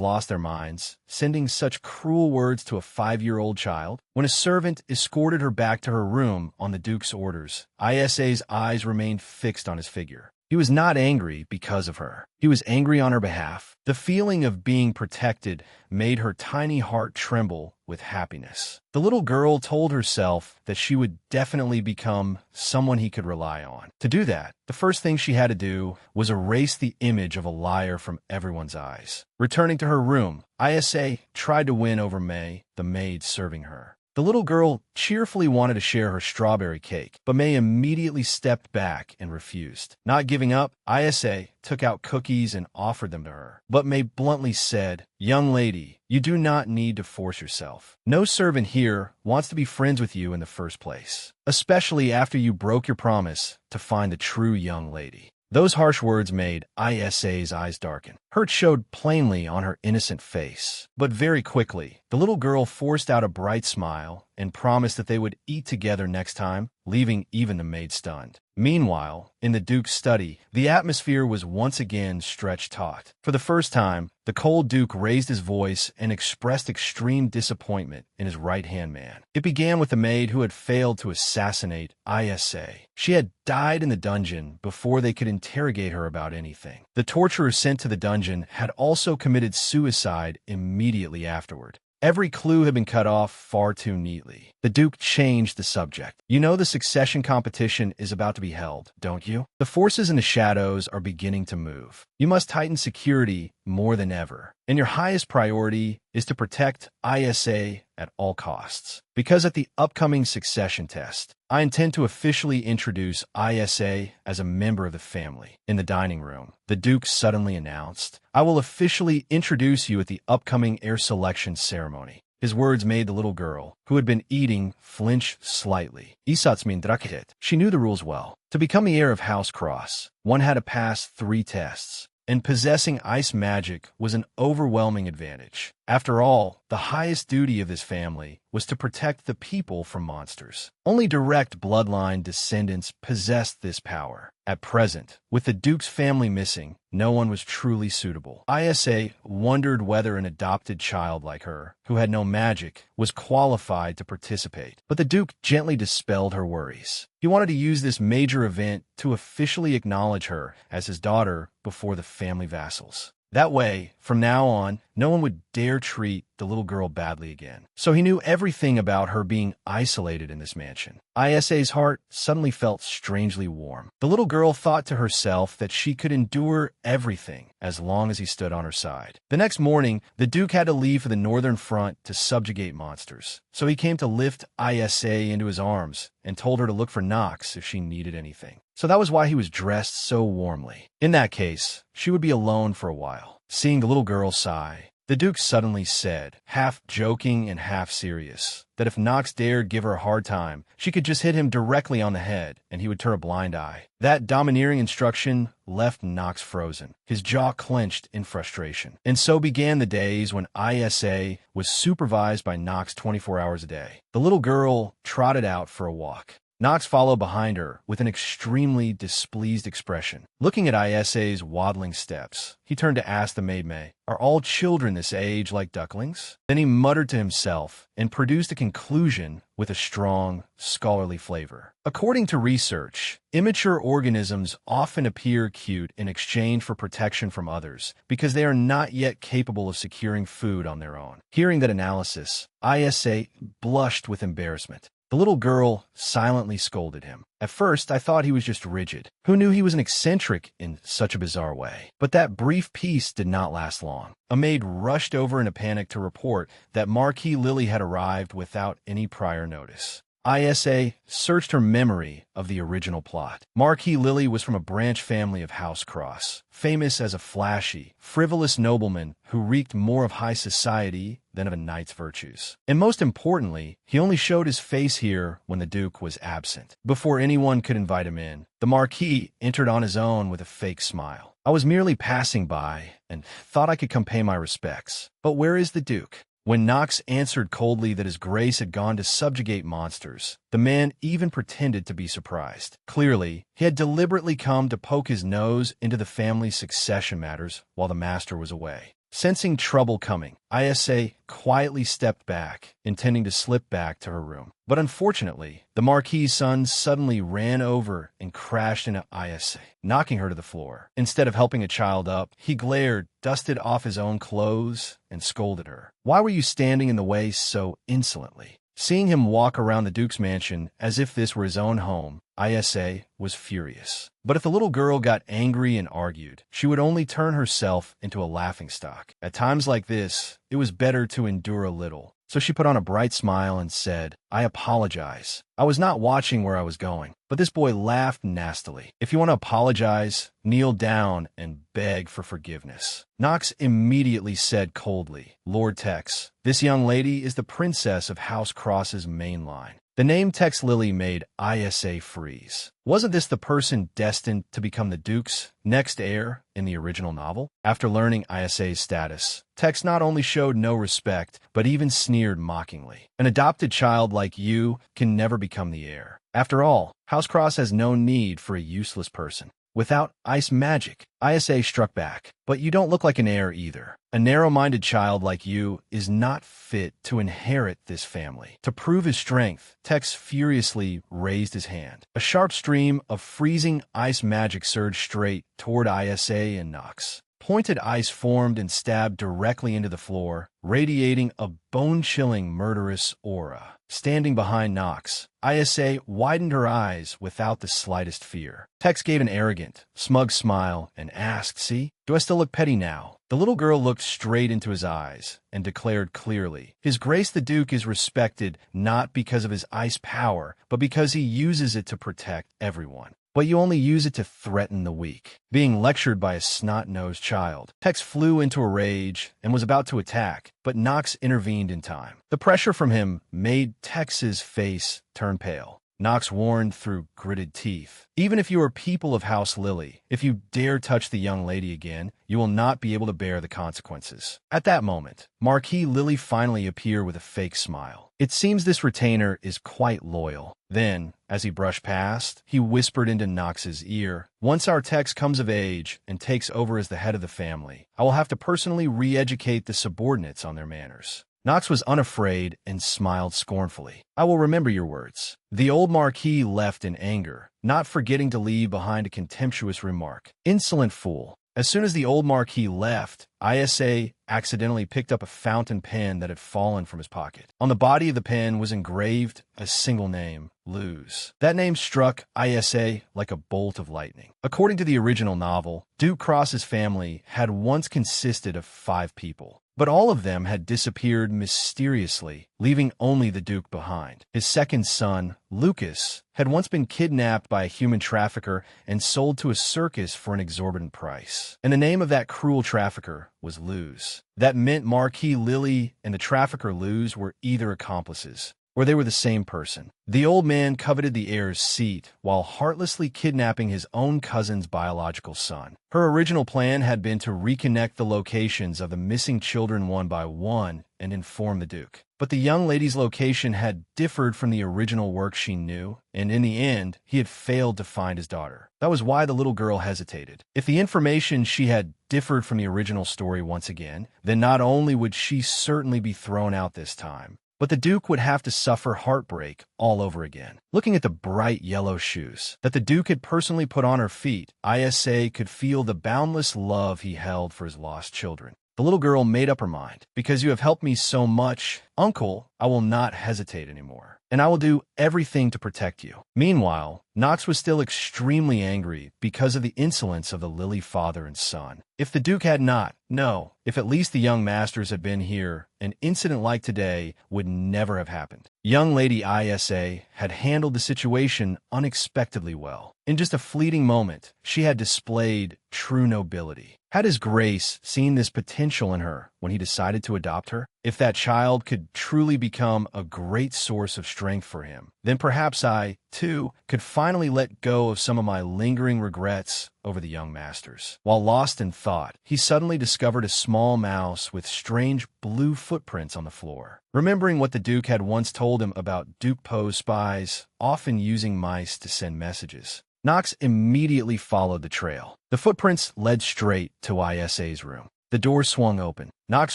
lost their minds, sending such cruel words to a 5-year-old child? When a servant escorted her back to her room on the Duke's orders, Isa's eyes remained fixed on his figure. He was not angry because of her. He was angry on her behalf. The feeling of being protected made her tiny heart tremble with happiness. The little girl told herself that she would definitely become someone he could rely on. To do that, the first thing she had to do was erase the image of a liar from everyone's eyes. Returning to her room, Isa tried to win over May, the maid serving her. The little girl cheerfully wanted to share her strawberry cake, but May immediately stepped back and refused. Not giving up, Isa took out cookies and offered them to her. But May bluntly said, "Young lady, you do not need to force yourself. No servant here wants to be friends with you in the first place, especially after you broke your promise to find the true young lady." Those harsh words made Isa's eyes darken. Hurt showed plainly on her innocent face. But very quickly, the little girl forced out a bright smile and promised that they would eat together next time, leaving even the maid stunned. Meanwhile, in the Duke's study, the atmosphere was once again stretched taut. For the first time, the cold Duke raised his voice and expressed extreme disappointment in his right-hand man. It began with the maid who had failed to assassinate Isa. She had died in the dungeon before they could interrogate her about anything. The torturer sent to the dungeon had also committed suicide immediately afterward. Every clue had been cut off far too neatly. The Duke changed the subject. "You know the succession competition is about to be held, don't you? The forces in the shadows are beginning to move. You must tighten security more than ever. And your highest priority is to protect Isa at all costs. Because at the upcoming succession test, I intend to officially introduce Isa as a member of the family." In the dining room, the Duke suddenly announced, "I will officially introduce you at the upcoming heir selection ceremony." His words made the little girl, who had been eating, flinch slightly. Isatsmin Drakit. She knew the rules well. To become the heir of House Cross, one had to pass 3 tests. And possessing ice magic was an overwhelming advantage. After all, the highest duty of this family was to protect the people from monsters. Only direct bloodline descendants possessed this power. At present, with the Duke's family missing, no one was truly suitable. Isa wondered whether an adopted child like her, who had no magic, was qualified to participate. But the Duke gently dispelled her worries. He wanted to use this major event to officially acknowledge her as his daughter before the family vassals. That way, from now on, no one would dare treat the little girl badly again. So he knew everything about her being isolated in this mansion. Isa's heart suddenly felt strangely warm. The little girl thought to herself that she could endure everything as long as he stood on her side. The next morning, the Duke had to leave for the northern front to subjugate monsters. So he came to lift Isa into his arms and told her to look for Nox if she needed anything. So that was why he was dressed so warmly. In that case, she would be alone for a while. Seeing the little girl sigh, the Duke suddenly said, half joking and half serious, that if Nox dared give her a hard time, she could just hit him directly on the head, and he would turn a blind eye. That domineering instruction left Nox frozen, his jaw clenched in frustration. And so began the days when Isa was supervised by Nox 24 hours a day. The little girl trotted out for a walk. Nox followed behind her with an extremely displeased expression. Looking at Isa's waddling steps, he turned to ask the maid, "Are all children this age like ducklings?" Then he muttered to himself and produced a conclusion with a strong, scholarly flavor. According to research, immature organisms often appear cute in exchange for protection from others because they are not yet capable of securing food on their own. Hearing that analysis, Isa blushed with embarrassment. The little girl silently scolded him. "At first, I thought he was just rigid. Who knew he was an eccentric in such a bizarre way?" But that brief peace did not last long. A maid rushed over in a panic to report that Marquis Lily had arrived without any prior notice. Isa searched her memory of the original plot. Marquis Lily was from a branch family of House Cross, famous as a flashy, frivolous nobleman who reeked more of high society than of a knight's virtues. And most importantly, he only showed his face here when the Duke was absent. Before anyone could invite him in, the Marquis entered on his own with a fake smile. I was merely passing by and thought I could come pay my respects. But where is the Duke? When Knox answered coldly that his grace had gone to subjugate monsters, the man even pretended to be surprised. Clearly, he had deliberately come to poke his nose into the family's succession matters while the master was away. Sensing trouble coming, Isa quietly stepped back, intending to slip back to her room. But unfortunately, the Marquis's son suddenly ran over and crashed into Isa, knocking her to the floor. Instead of helping a child up, he glared, dusted off his own clothes, and scolded her. "Why were you standing in the way so insolently?" Seeing him walk around the Duke's mansion as if this were his own home, Isa was furious. But if the little girl got angry and argued, she would only turn herself into a laughingstock. At times like this, it was better to endure a little. So she put on a bright smile and said, "I apologize. I was not watching where I was going." But this boy laughed nastily. "If you want to apologize, kneel down and beg for forgiveness." Knox immediately said coldly, "Lord Tex, this young lady is the princess of House Cross's main line." The name Tex Lily made Isa freeze. Wasn't this the person destined to become the Duke's next heir in the original novel? After learning Isa's status, Tex not only showed no respect, but even sneered mockingly. "An adopted child like you can never become the heir. After all, House Cross has no need for a useless person. Without ice magic." Isa struck back. "But you don't look like an heir either. A narrow-minded child like you is not fit to inherit this family." To prove his strength, Tex furiously raised his hand. A sharp stream of freezing ice magic surged straight toward Isa and Knox. Pointed ice formed and stabbed directly into the floor, radiating a bone-chilling, murderous aura. Standing behind Knox, Isa widened her eyes without the slightest fear. Tex gave an arrogant, smug smile and asked, "See, do I still look petty now?" The little girl looked straight into his eyes and declared clearly, "His Grace the Duke is respected not because of his ice power, but because he uses it to protect everyone. But you only use it to threaten the weak." Being lectured by a snot-nosed child, Tex flew into a rage and was about to attack, but Knox intervened in time. The pressure from him made Tex's face turn pale. Knox warned through gritted teeth, "Even if you are people of House Lily, if you dare touch the young lady again, you will not be able to bear the consequences." At that moment, Marquis Lily finally appeared with a fake smile. "It seems this retainer is quite loyal." Then, as he brushed past, he whispered into Knox's ear, "Once our Tex comes of age and takes over as the head of the family, I will have to personally re-educate the subordinates on their manners." Knox was unafraid and smiled scornfully. "I will remember your words." The old Marquis left in anger, not forgetting to leave behind a contemptuous remark. "Insolent fool." As soon as the old Marquis left, Isa accidentally picked up a fountain pen that had fallen from his pocket. On the body of the pen was engraved a single name, Luz. That name struck Isa like a bolt of lightning. According to the original novel, Duke Cross's family had once consisted of 5 people. But all of them had disappeared mysteriously, leaving only the Duke behind. His second son, Lucas, had once been kidnapped by a human trafficker and sold to a circus for an exorbitant price. And the name of that cruel trafficker was Luz. That meant Marquis Lily and the trafficker Luz were either accomplices, or they were the same person. The old man coveted the heir's seat while heartlessly kidnapping his own cousin's biological son. Her original plan had been to reconnect the locations of the missing children one by one and inform the Duke. But the young lady's location had differed from the original work she knew, and in the end, he had failed to find his daughter. That was why the little girl hesitated. If the information she had differed from the original story once again, then not only would she certainly be thrown out this time, but the Duke would have to suffer heartbreak all over again. Looking at the bright yellow shoes that the Duke had personally put on her feet, Isa could feel the boundless love he held for his lost children. The little girl made up her mind. "Because you have helped me so much, Uncle, I will not hesitate anymore, and I will do everything to protect you." Meanwhile, Knox was still extremely angry because of the insolence of the Lily father and son. If the Duke had not, no, if at least the young masters had been here, an incident like today would never have happened. Young Lady Isa had handled the situation unexpectedly well. In just a fleeting moment, she had displayed true nobility. Had His Grace seen this potential in her when he decided to adopt her? If that child could truly become a great source of strength for him, then perhaps I, too, could finally let go of some of my lingering regrets over the young masters. While lost in thought, he suddenly discovered a small mouse with strange blue footprints on the floor. Remembering what the Duke had once told him about Duke Poe's spies often using mice to send messages, Knox immediately followed the trail. The footprints led straight to Isa's room. The door swung open. Knox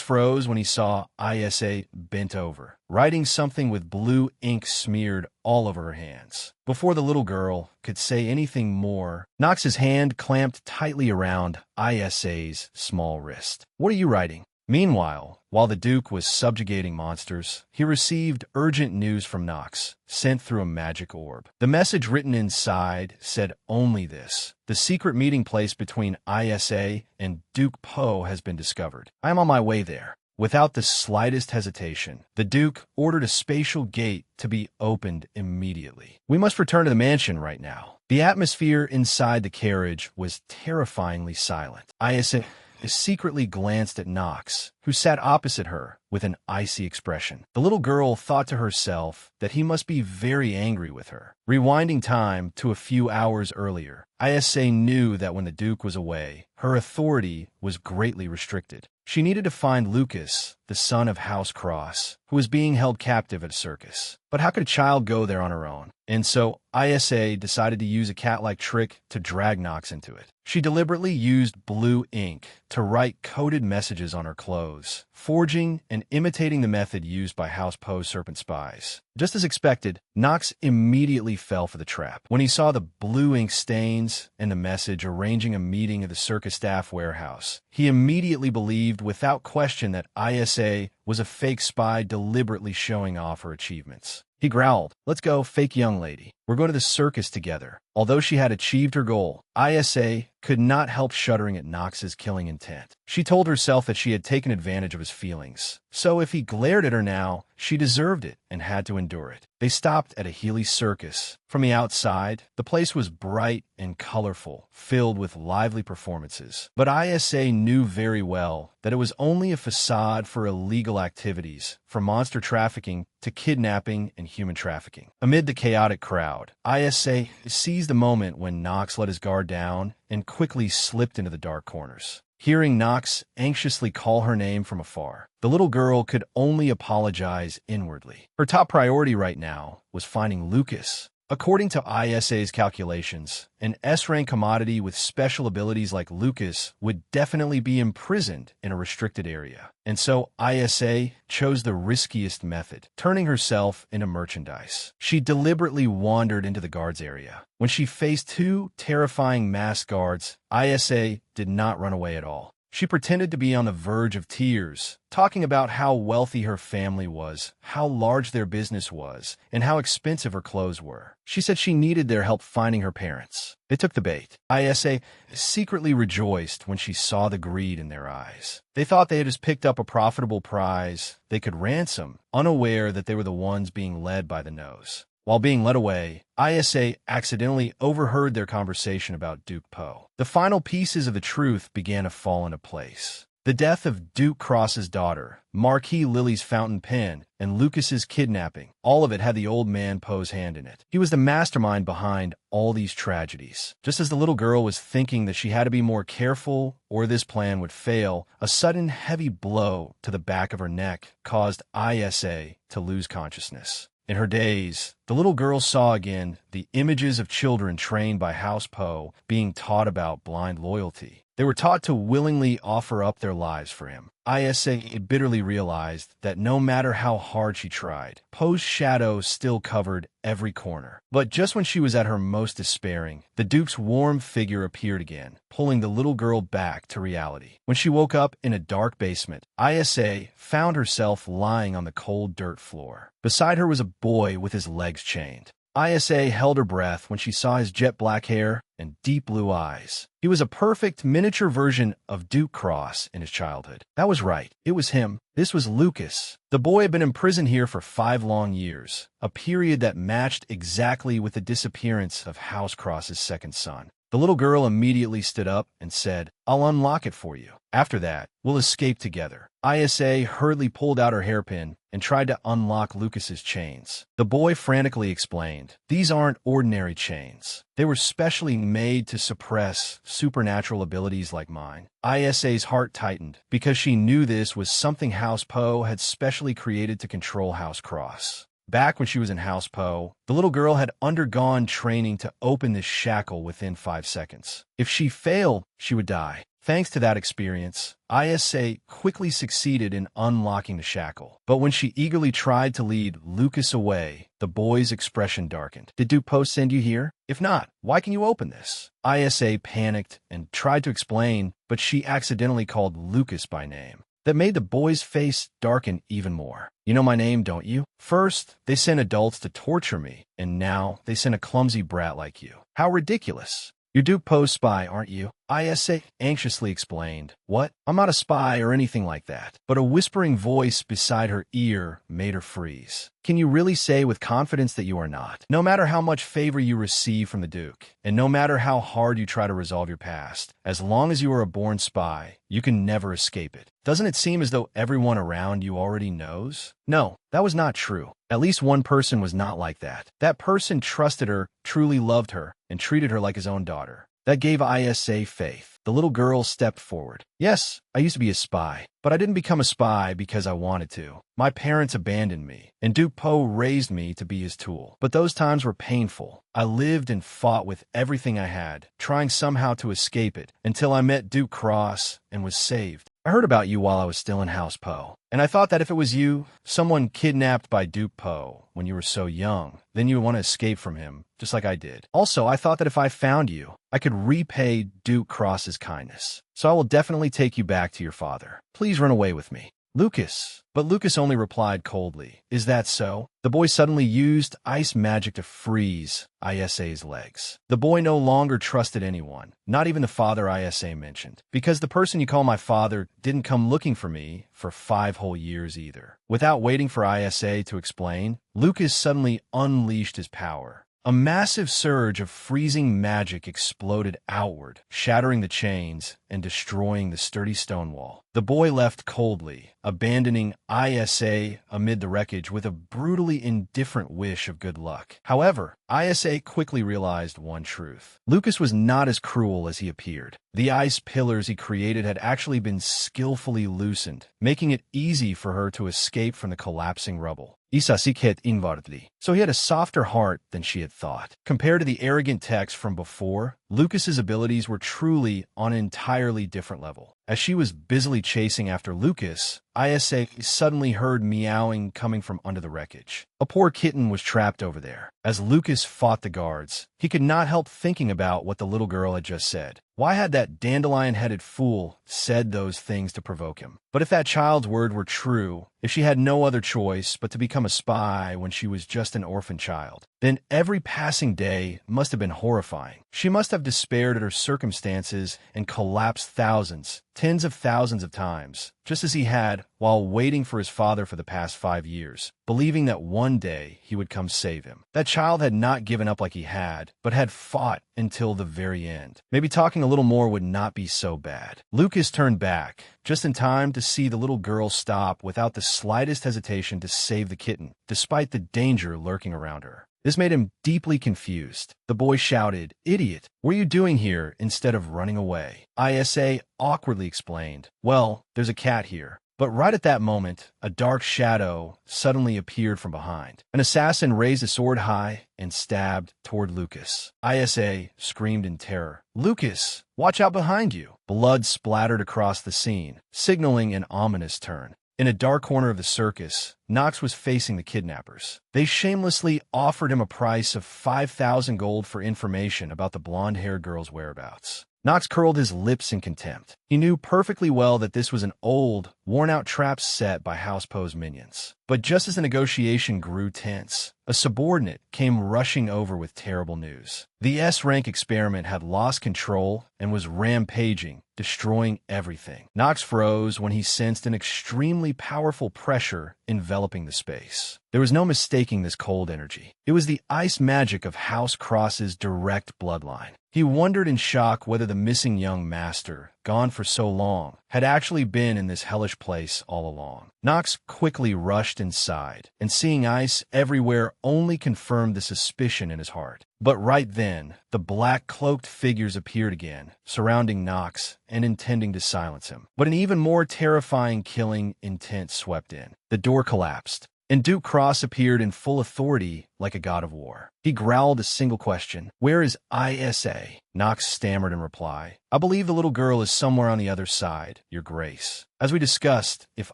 froze when he saw Isa bent over, writing something with blue ink smeared all over her hands. Before the little girl could say anything more, Knox's hand clamped tightly around Isa's small wrist. "What are you writing?" Meanwhile, while the Duke was subjugating monsters, he received urgent news from Knox, sent through a magic orb. The message written inside said only this: "The secret meeting place between Isa and Duke Poe has been discovered. I am on my way there." Without the slightest hesitation, the Duke ordered a spatial gate to be opened immediately. "We must return to the mansion right now." The atmosphere inside the carriage was terrifyingly silent. Isa secretly glanced at Knox, who sat opposite her with an icy expression. The little girl thought to herself that he must be very angry with her. Rewinding time to a few hours earlier, Isa knew that when the Duke was away, her authority was greatly restricted. She needed to find Lucas, the son of House Cross, who was being held captive at a circus. But how could a child go there on her own? And so Isa decided to use a cat-like trick to drag Knox into it. She deliberately used blue ink to write coded messages on her clothes, forging and imitating the method used by House Poe's serpent spies. Just as expected, Knox immediately fell for the trap. When he saw the blue ink stains and the message arranging a meeting at the circus staff warehouse, he immediately believed without question that Isa was a fake spy deliberately showing off her achievements. He growled, "Let's go, fake young lady. We're going to the circus together." Although she had achieved her goal, Isa could not help shuddering at Knox's killing intent. She told herself that she had taken advantage of his feelings. So if he glared at her now, she deserved it and had to endure it. They stopped at a Healy circus. From the outside, the place was bright and colorful, filled with lively performances. But Isa knew very well that it was only a facade for illegal activities, from monster trafficking to kidnapping and human trafficking. Amid the chaotic crowd, Isa seized the moment when Knox let his guard down and quickly slipped into the dark corners. Hearing Knox anxiously call her name from afar, the little girl could only apologize inwardly. Her top priority right now was finding Lucas. According to ISA's calculations, an S-rank commodity with special abilities like Lucas would definitely be imprisoned in a restricted area. And so ISA chose the riskiest method, turning herself into merchandise. She deliberately wandered into the guards area. When she faced two terrifying masked guards, ISA did not run away at all. She pretended to be on the verge of tears, talking about how wealthy her family was, how large their business was, and how expensive her clothes were. She said she needed their help finding her parents. They took the bait. ISA secretly rejoiced when she saw the greed in their eyes. They thought they had just picked up a profitable prize they could ransom, unaware that they were the ones being led by the nose. While being led away, ISA accidentally overheard their conversation about Duke Poe. The final pieces of the truth began to fall into place. The death of Duke Cross's daughter, Marquis Lily's fountain pen, and Lucas's kidnapping, all of it had the old man Poe's hand in it. He was the mastermind behind all these tragedies. Just as the little girl was thinking that she had to be more careful or this plan would fail, a sudden heavy blow to the back of her neck caused ISA to lose consciousness. In her daze, the little girl saw again the images of children trained by House Poe being taught about blind loyalty. They were taught to willingly offer up their lives for him. ISA bitterly realized that no matter how hard she tried, Poe's shadow still covered every corner. But just when she was at her most despairing, the Duke's warm figure appeared again, pulling the little girl back to reality. When she woke up in a dark basement, ISA found herself lying on the cold dirt floor. Beside her was a boy with his legs chained. Isa held her breath when she saw his jet black hair and deep blue eyes. He was a perfect miniature version of Duke Cross in his childhood. That was right. It was him. This was Lucas. The boy had been imprisoned here for 5 long years, a period that matched exactly with the disappearance of House Cross's second son. The little girl immediately stood up and said, "I'll unlock it for you. After that, we'll escape together." Isa hurriedly pulled out her hairpin and tried to unlock Lucas's chains. The boy frantically explained, "These aren't ordinary chains. They were specially made to suppress supernatural abilities like mine." Isa's heart tightened because she knew this was something House Poe had specially created to control House Cross. Back when she was in House Poe, the little girl had undergone training to open this shackle within 5 seconds. If she failed, she would die. Thanks to that experience, Isa quickly succeeded in unlocking the shackle. But when she eagerly tried to lead Lucas away, the boy's expression darkened. "Did Duke Poe send you here? If not, why can you open this?" Isa panicked and tried to explain, but she accidentally called Lucas by name. That made the boy's face darken even more. "You know my name, don't you? First, they sent adults to torture me, and now they sent a clumsy brat like you. How ridiculous. You're Duke Poe's spy, aren't you?" Isa anxiously explained. "What? I'm not a spy or anything like that." But a whispering voice beside her ear made her freeze. "Can you really say with confidence that you are not? No matter how much favor you receive from the Duke, and no matter how hard you try to resolve your past, as long as you are a born spy, you can never escape it. Doesn't it seem as though everyone around you already knows?" No, that was not true. At least one person was not like that. That person trusted her, truly loved her, and treated her like his own daughter. That gave Isa faith. The little girl stepped forward. "Yes, I used to be a spy, but I didn't become a spy because I wanted to. My parents abandoned me, and Duke Poe raised me to be his tool. But those times were painful. I lived and fought with everything I had, trying somehow to escape it, until I met Duke Cross and was saved. I heard about you while I was still in House Poe, and I thought that if it was you, someone kidnapped by Duke Poe when you were so young, then you would want to escape from him, just like I did. Also, I thought that if I found you, I could repay Duke Cross's kindness. So I will definitely take you back to your father. Please run away with me. Lucas." But Lucas only replied coldly, "Is that so?" The boy suddenly used ice magic to freeze Isa's legs. The boy no longer trusted anyone, not even the father Isa mentioned, because the person you call my father didn't come looking for me for 5 whole years either. Without waiting for Isa to explain, Lucas suddenly unleashed his power. A massive surge of freezing magic exploded outward, shattering the chains and destroying the sturdy stone wall. The boy left coldly, abandoning Isa amid the wreckage with a brutally indifferent wish of good luck. However, Isa quickly realized one truth. Lucas was not as cruel as he appeared. The ice pillars he created had actually been skillfully loosened, making it easy for her to escape from the collapsing rubble. Isasikhet inwardly. So he had a softer heart than she had thought. Compared to the arrogant text from before, Lucas's abilities were truly on an entirely different level. As she was busily chasing after Lucas, Isa suddenly heard meowing coming from under the wreckage. A poor kitten was trapped over there. As Lucas fought the guards, he could not help thinking about what the little girl had just said. Why had that dandelion-headed fool said those things to provoke him? But if that child's word were true, if she had no other choice but to become a spy when she was just an orphan child, then every passing day must have been horrifying. She must have despaired at her circumstances and collapsed thousands, tens of thousands of times, just as he had while waiting for his father for the past 5 years, believing that one day he would come save him. That child had not given up like he had, but had fought until the very end. Maybe talking a little more would not be so bad. Lucas turned back, just in time to see the little girl stop without the slightest hesitation to save the kitten, despite the danger lurking around her. This made him deeply confused. The boy shouted, "Idiot, what are you doing here instead of running away?" Isa awkwardly explained, "Well, there's a cat here." But right at that moment, a dark shadow suddenly appeared from behind. An assassin raised a sword high and stabbed toward Lucas. Isa screamed in terror, "Lucas, watch out behind you!" Blood splattered across the scene, signaling an ominous turn. In a dark corner of the circus, Knox was facing the kidnappers. They shamelessly offered him a price of 5,000 gold for information about the blonde-haired girl's whereabouts. Knox curled his lips in contempt. He knew perfectly well that this was an old, worn-out trap set by House Poe's minions. But just as the negotiation grew tense, a subordinate came rushing over with terrible news. The S-rank experiment had lost control and was rampaging, destroying everything. Knox froze when he sensed an extremely powerful pressure enveloping the space. There was no mistaking this cold energy. It was the ice magic of House Cross's direct bloodline. He wondered in shock whether the missing young master, gone for so long, had actually been in this hellish place all along. Knox quickly rushed inside, and seeing ice everywhere only confirmed the suspicion in his heart. But right then, the black-cloaked figures appeared again, surrounding Knox and intending to silence him. But an even more terrifying killing intent swept in. The door collapsed, and Duke Cross appeared in full authority like a god of war. He growled a single question. "Where is ISA?" Knox stammered in reply. "I believe the little girl is somewhere on the other side, Your Grace. As we discussed, if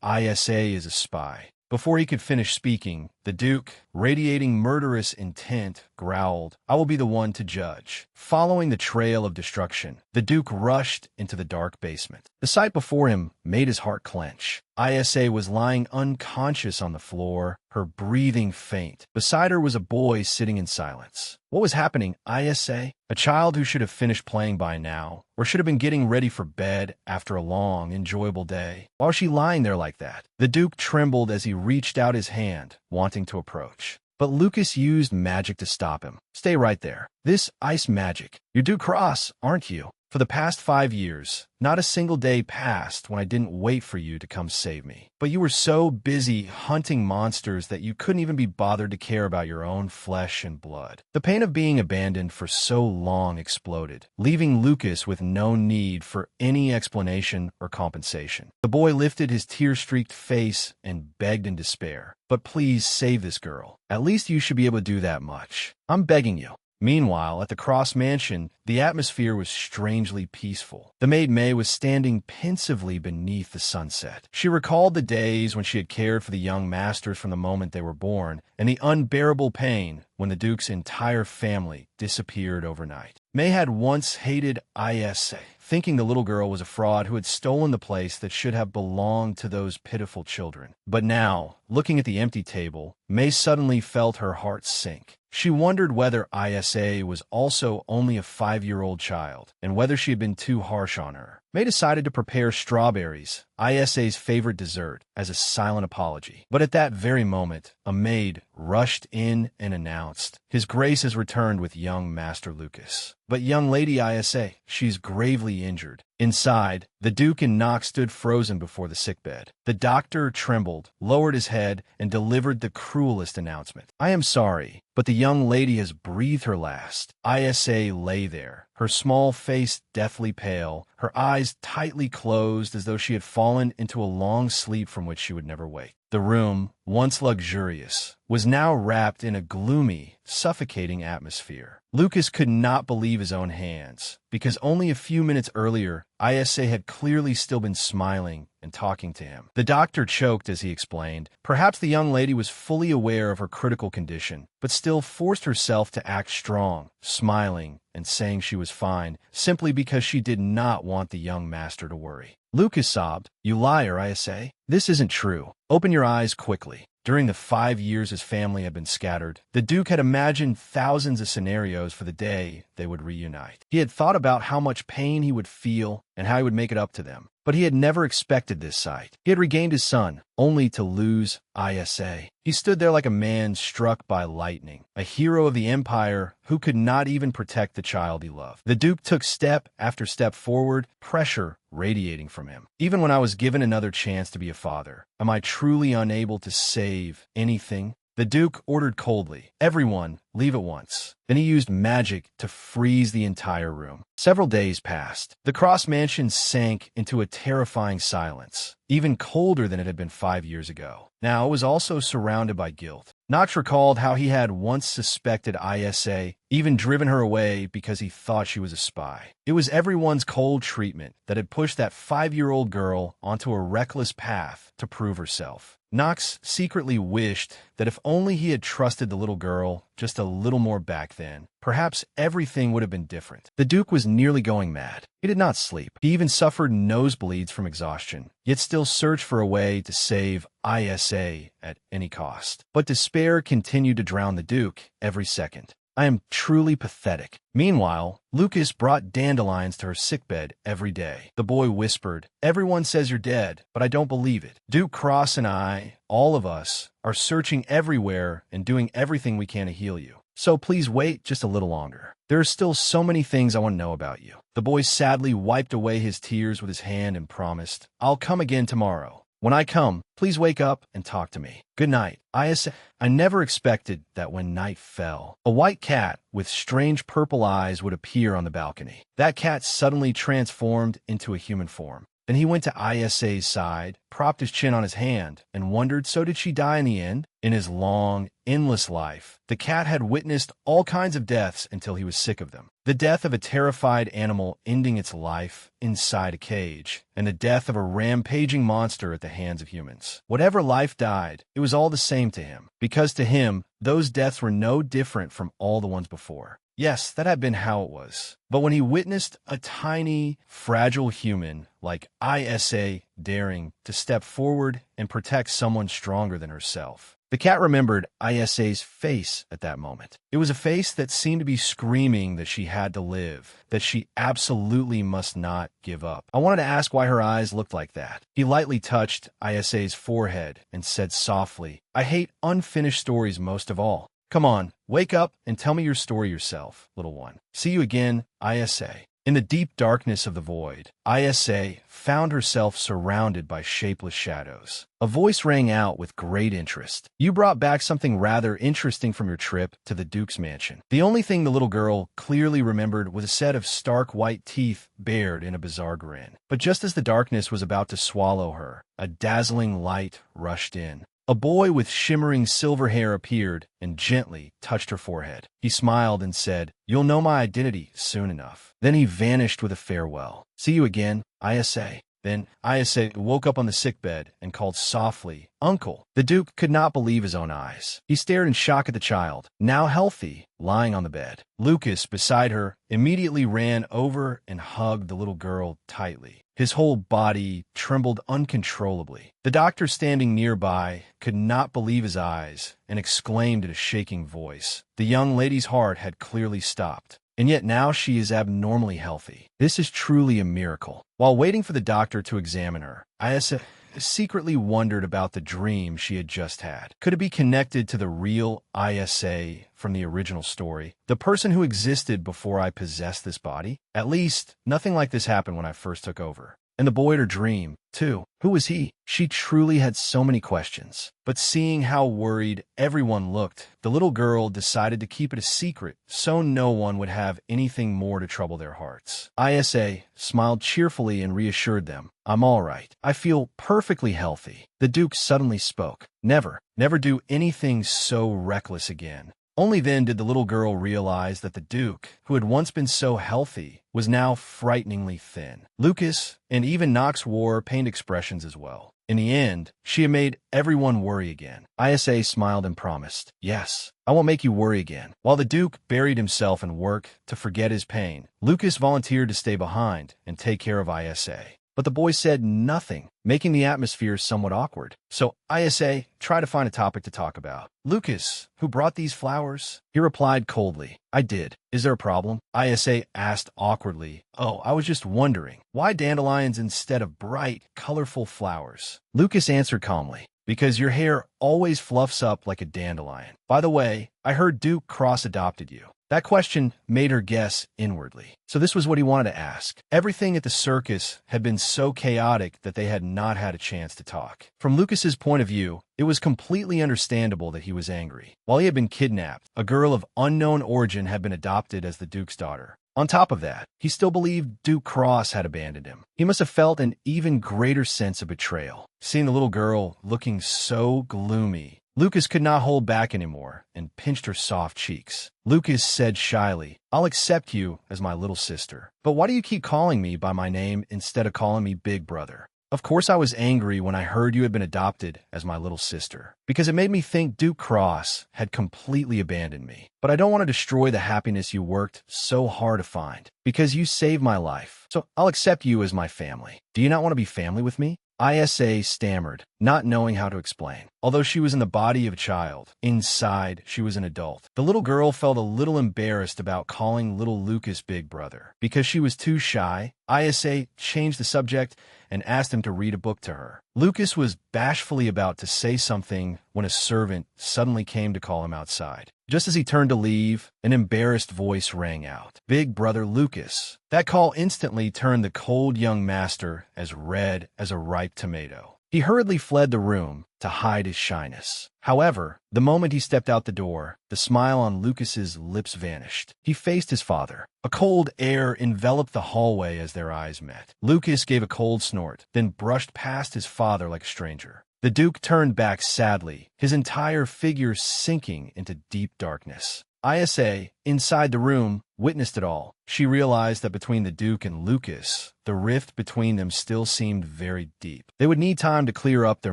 ISA is a spy." Before he could finish speaking, the Duke, radiating murderous intent, growled, "I will be the one to judge." Following the trail of destruction, the Duke rushed into the dark basement. The sight before him made his heart clench. ISA was lying unconscious on the floor, her breathing faint. Beside her was a boy sitting in silence. What was happening, ISA? A child who should have finished playing by now, or should have been getting ready for bed after a long, enjoyable day. Why was she lying there like that? The Duke trembled as he reached out his hand, wanting to approach. But Lucas used magic to stop him. "Stay right there. This ice magic. You're Duke Cross, aren't you? For the past 5 years, not a single day passed when I didn't wait for you to come save me. But you were so busy hunting monsters that you couldn't even be bothered to care about your own flesh and blood." The pain of being abandoned for so long exploded, leaving Lucas with no need for any explanation or compensation. The boy lifted his tear-streaked face and begged in despair, "But please save this girl. At least you should be able to do that much. I'm begging you." Meanwhile, at the Cross Mansion, the atmosphere was strangely peaceful. The maid May was standing pensively beneath the sunset. She recalled the days when she had cared for the young masters from the moment they were born, and the unbearable pain when the Duke's entire family disappeared overnight. May had once hated ISA, thinking the little girl was a fraud who had stolen the place that should have belonged to those pitiful children. But now, looking at the empty table, May suddenly felt her heart sink. She wondered whether ISA was also only a 5-year-old child, and whether she had been too harsh on her. May decided to prepare strawberries, ISA's favorite dessert, as a silent apology. But at that very moment, a maid rushed in and announced, "His Grace has returned with young Master Lucas." "But young Lady ISA, she's gravely injured." Inside, the Duke and Knox stood frozen before the sickbed. The doctor trembled, lowered his head, and delivered the cruelest announcement. "I am sorry, but the young lady has breathed her last." ISA lay there, her small face deathly pale, her eyes tightly closed as though she had fallen into a long sleep from which she would never wake. The room, once luxurious, was now wrapped in a gloomy, suffocating atmosphere. Lucas could not believe his own hands, because only a few minutes earlier, ISA had clearly still been smiling and talking to him. The doctor choked as he explained. Perhaps the young lady was fully aware of her critical condition, but still forced herself to act strong, smiling and saying she was fine, simply because she did not want the young master to worry. Lucas sobbed, "You liar, ISA. This isn't true. Open your eyes quickly." During the 5 years his family had been scattered, the Duke had imagined thousands of scenarios for the day they would reunite. He had thought about how much pain he would feel and how he would make it up to them. But he had never expected this sight. He had regained his son, only to lose ISA. He stood there like a man struck by lightning, a hero of the Empire who could not even protect the child he loved. The Duke took step after step forward, pressure radiating from him. "Even when I was given another chance to be a father, am I truly unable to save anything?" The Duke ordered coldly, "Everyone, leave at once." Then he used magic to freeze the entire room. Several days passed. The Cross Mansion sank into a terrifying silence, even colder than it had been 5 years ago. Now it was also surrounded by guilt. Knox recalled how he had once suspected ISA, even driven her away because he thought she was a spy. It was everyone's cold treatment that had pushed that 5-year-old girl onto a reckless path to prove herself. Knox secretly wished that if only he had trusted the little girl just a little more back then, perhaps everything would have been different. The Duke was nearly going mad. He did not sleep. He even suffered nosebleeds from exhaustion, yet still searched for a way to save Isa at any cost. But despair continued to drown the Duke every second. I am truly pathetic. Meanwhile, Lucas brought dandelions to her sickbed every day. The boy whispered, "Everyone says you're dead, but I don't believe it. Duke Cross and I, all of us, are searching everywhere and doing everything we can to heal you. So please wait just a little longer. There are still so many things I want to know about you." The boy sadly wiped away his tears with his hand and promised, "I'll come again tomorrow. When I come, please wake up and talk to me. Good night." I never expected that when night fell, a white cat with strange purple eyes would appear on the balcony. That cat suddenly transformed into a human form. Then he went to Isa's side, propped his chin on his hand, and wondered, so did she die in the end? In his long, endless life, the cat had witnessed all kinds of deaths until he was sick of them. The death of a terrified animal ending its life inside a cage, and the death of a rampaging monster at the hands of humans. Whatever life died, it was all the same to him, because to him, those deaths were no different from all the ones before. Yes, that had been how it was. But when he witnessed a tiny, fragile human like Isa daring to step forward and protect someone stronger than herself, the cat remembered Isa's face at that moment. It was a face that seemed to be screaming that she had to live, that she absolutely must not give up. I wanted to ask why her eyes looked like that. He lightly touched Isa's forehead and said softly, "I hate unfinished stories most of all. Come on, wake up and tell me your story yourself, little one. See you again, Isa." In the deep darkness of the void, Isa found herself surrounded by shapeless shadows. A voice rang out with great interest. "You brought back something rather interesting from your trip to the Duke's mansion." The only thing the little girl clearly remembered was a set of stark white teeth bared in a bizarre grin. But just as the darkness was about to swallow her, a dazzling light rushed in. A boy with shimmering silver hair appeared and gently touched her forehead. He smiled and said, "You'll know my identity soon enough." Then he vanished with a farewell. "See you again, Isa." Then Isa woke up on the sickbed and called softly, "Uncle." The Duke could not believe his own eyes. He stared in shock at the child, now healthy, lying on the bed. Lucas, beside her, immediately ran over and hugged the little girl tightly. His whole body trembled uncontrollably. The doctor standing nearby could not believe his eyes and exclaimed in a shaking voice, "The young lady's heart had clearly stopped. And yet now she is abnormally healthy. This is truly a miracle." While waiting for the doctor to examine her, Isa secretly wondered about the dream she had just had. Could it be connected to the real Isa from the original story? The person who existed before I possessed this body? At least, nothing like this happened when I first took over. And the boy at her dream, too. Who was he? She truly had so many questions. But seeing how worried everyone looked, the little girl decided to keep it a secret so no one would have anything more to trouble their hearts. Isa smiled cheerfully and reassured them, "I'm all right. I feel perfectly healthy." The Duke suddenly spoke. Never do anything so reckless again." Only then did the little girl realize that the Duke, who had once been so healthy, was now frighteningly thin. Lucas and even Knox wore pained expressions as well. In the end, she had made everyone worry again. Isa smiled and promised, "Yes, I won't make you worry again." While the Duke buried himself in work to forget his pain, Lucas volunteered to stay behind and take care of Isa. But the boy said nothing, making the atmosphere somewhat awkward. So Isa tried to find a topic to talk about. "Lucas, who brought these flowers?" He replied coldly, "I did. Is there a problem?" Isa asked awkwardly, "Oh, I was just wondering, why dandelions instead of bright, colorful flowers?" Lucas answered calmly, "Because your hair always fluffs up like a dandelion. By the way, I heard Duke Cross adopted you." That question made her guess inwardly. So this was what he wanted to ask. Everything at the circus had been so chaotic that they had not had a chance to talk. From Lucas's point of view, it was completely understandable that he was angry. While he had been kidnapped, a girl of unknown origin had been adopted as the Duke's daughter. On top of that, he still believed Duke Cross had abandoned him. He must have felt an even greater sense of betrayal. Seeing the little girl looking so gloomy, Lucas could not hold back anymore and pinched her soft cheeks. Lucas said shyly, "I'll accept you as my little sister. But why do you keep calling me by my name instead of calling me Big Brother?" Of course I was angry when I heard you had been adopted as my little sister, because it made me think Duke Cross had completely abandoned me. But I don't want to destroy the happiness you worked so hard to find, because you saved my life. So I'll accept you as my family. Do you not want to be family with me? Isa stammered, not knowing how to explain. Although she was in the body of a child, inside she was an adult. The little girl felt a little embarrassed about calling little Lucas big brother. Because she was too shy, Isa changed the subject and asked him to read a book to her. Lucas was bashfully about to say something when a servant suddenly came to call him outside. Just as he turned to leave, an embarrassed voice rang out, "Big brother Lucas." That call instantly turned the cold young master as red as a ripe tomato. He hurriedly fled the room to hide his shyness. However, the moment he stepped out the door, the smile on Lucas's lips vanished. He faced his father. A cold air enveloped the hallway as their eyes met. Lucas gave a cold snort, then brushed past his father like a stranger. The Duke turned back sadly, his entire figure sinking into deep darkness. Isa, inside the room, witnessed it all. She realized that between the Duke and Lucas, the rift between them still seemed very deep. They would need time to clear up their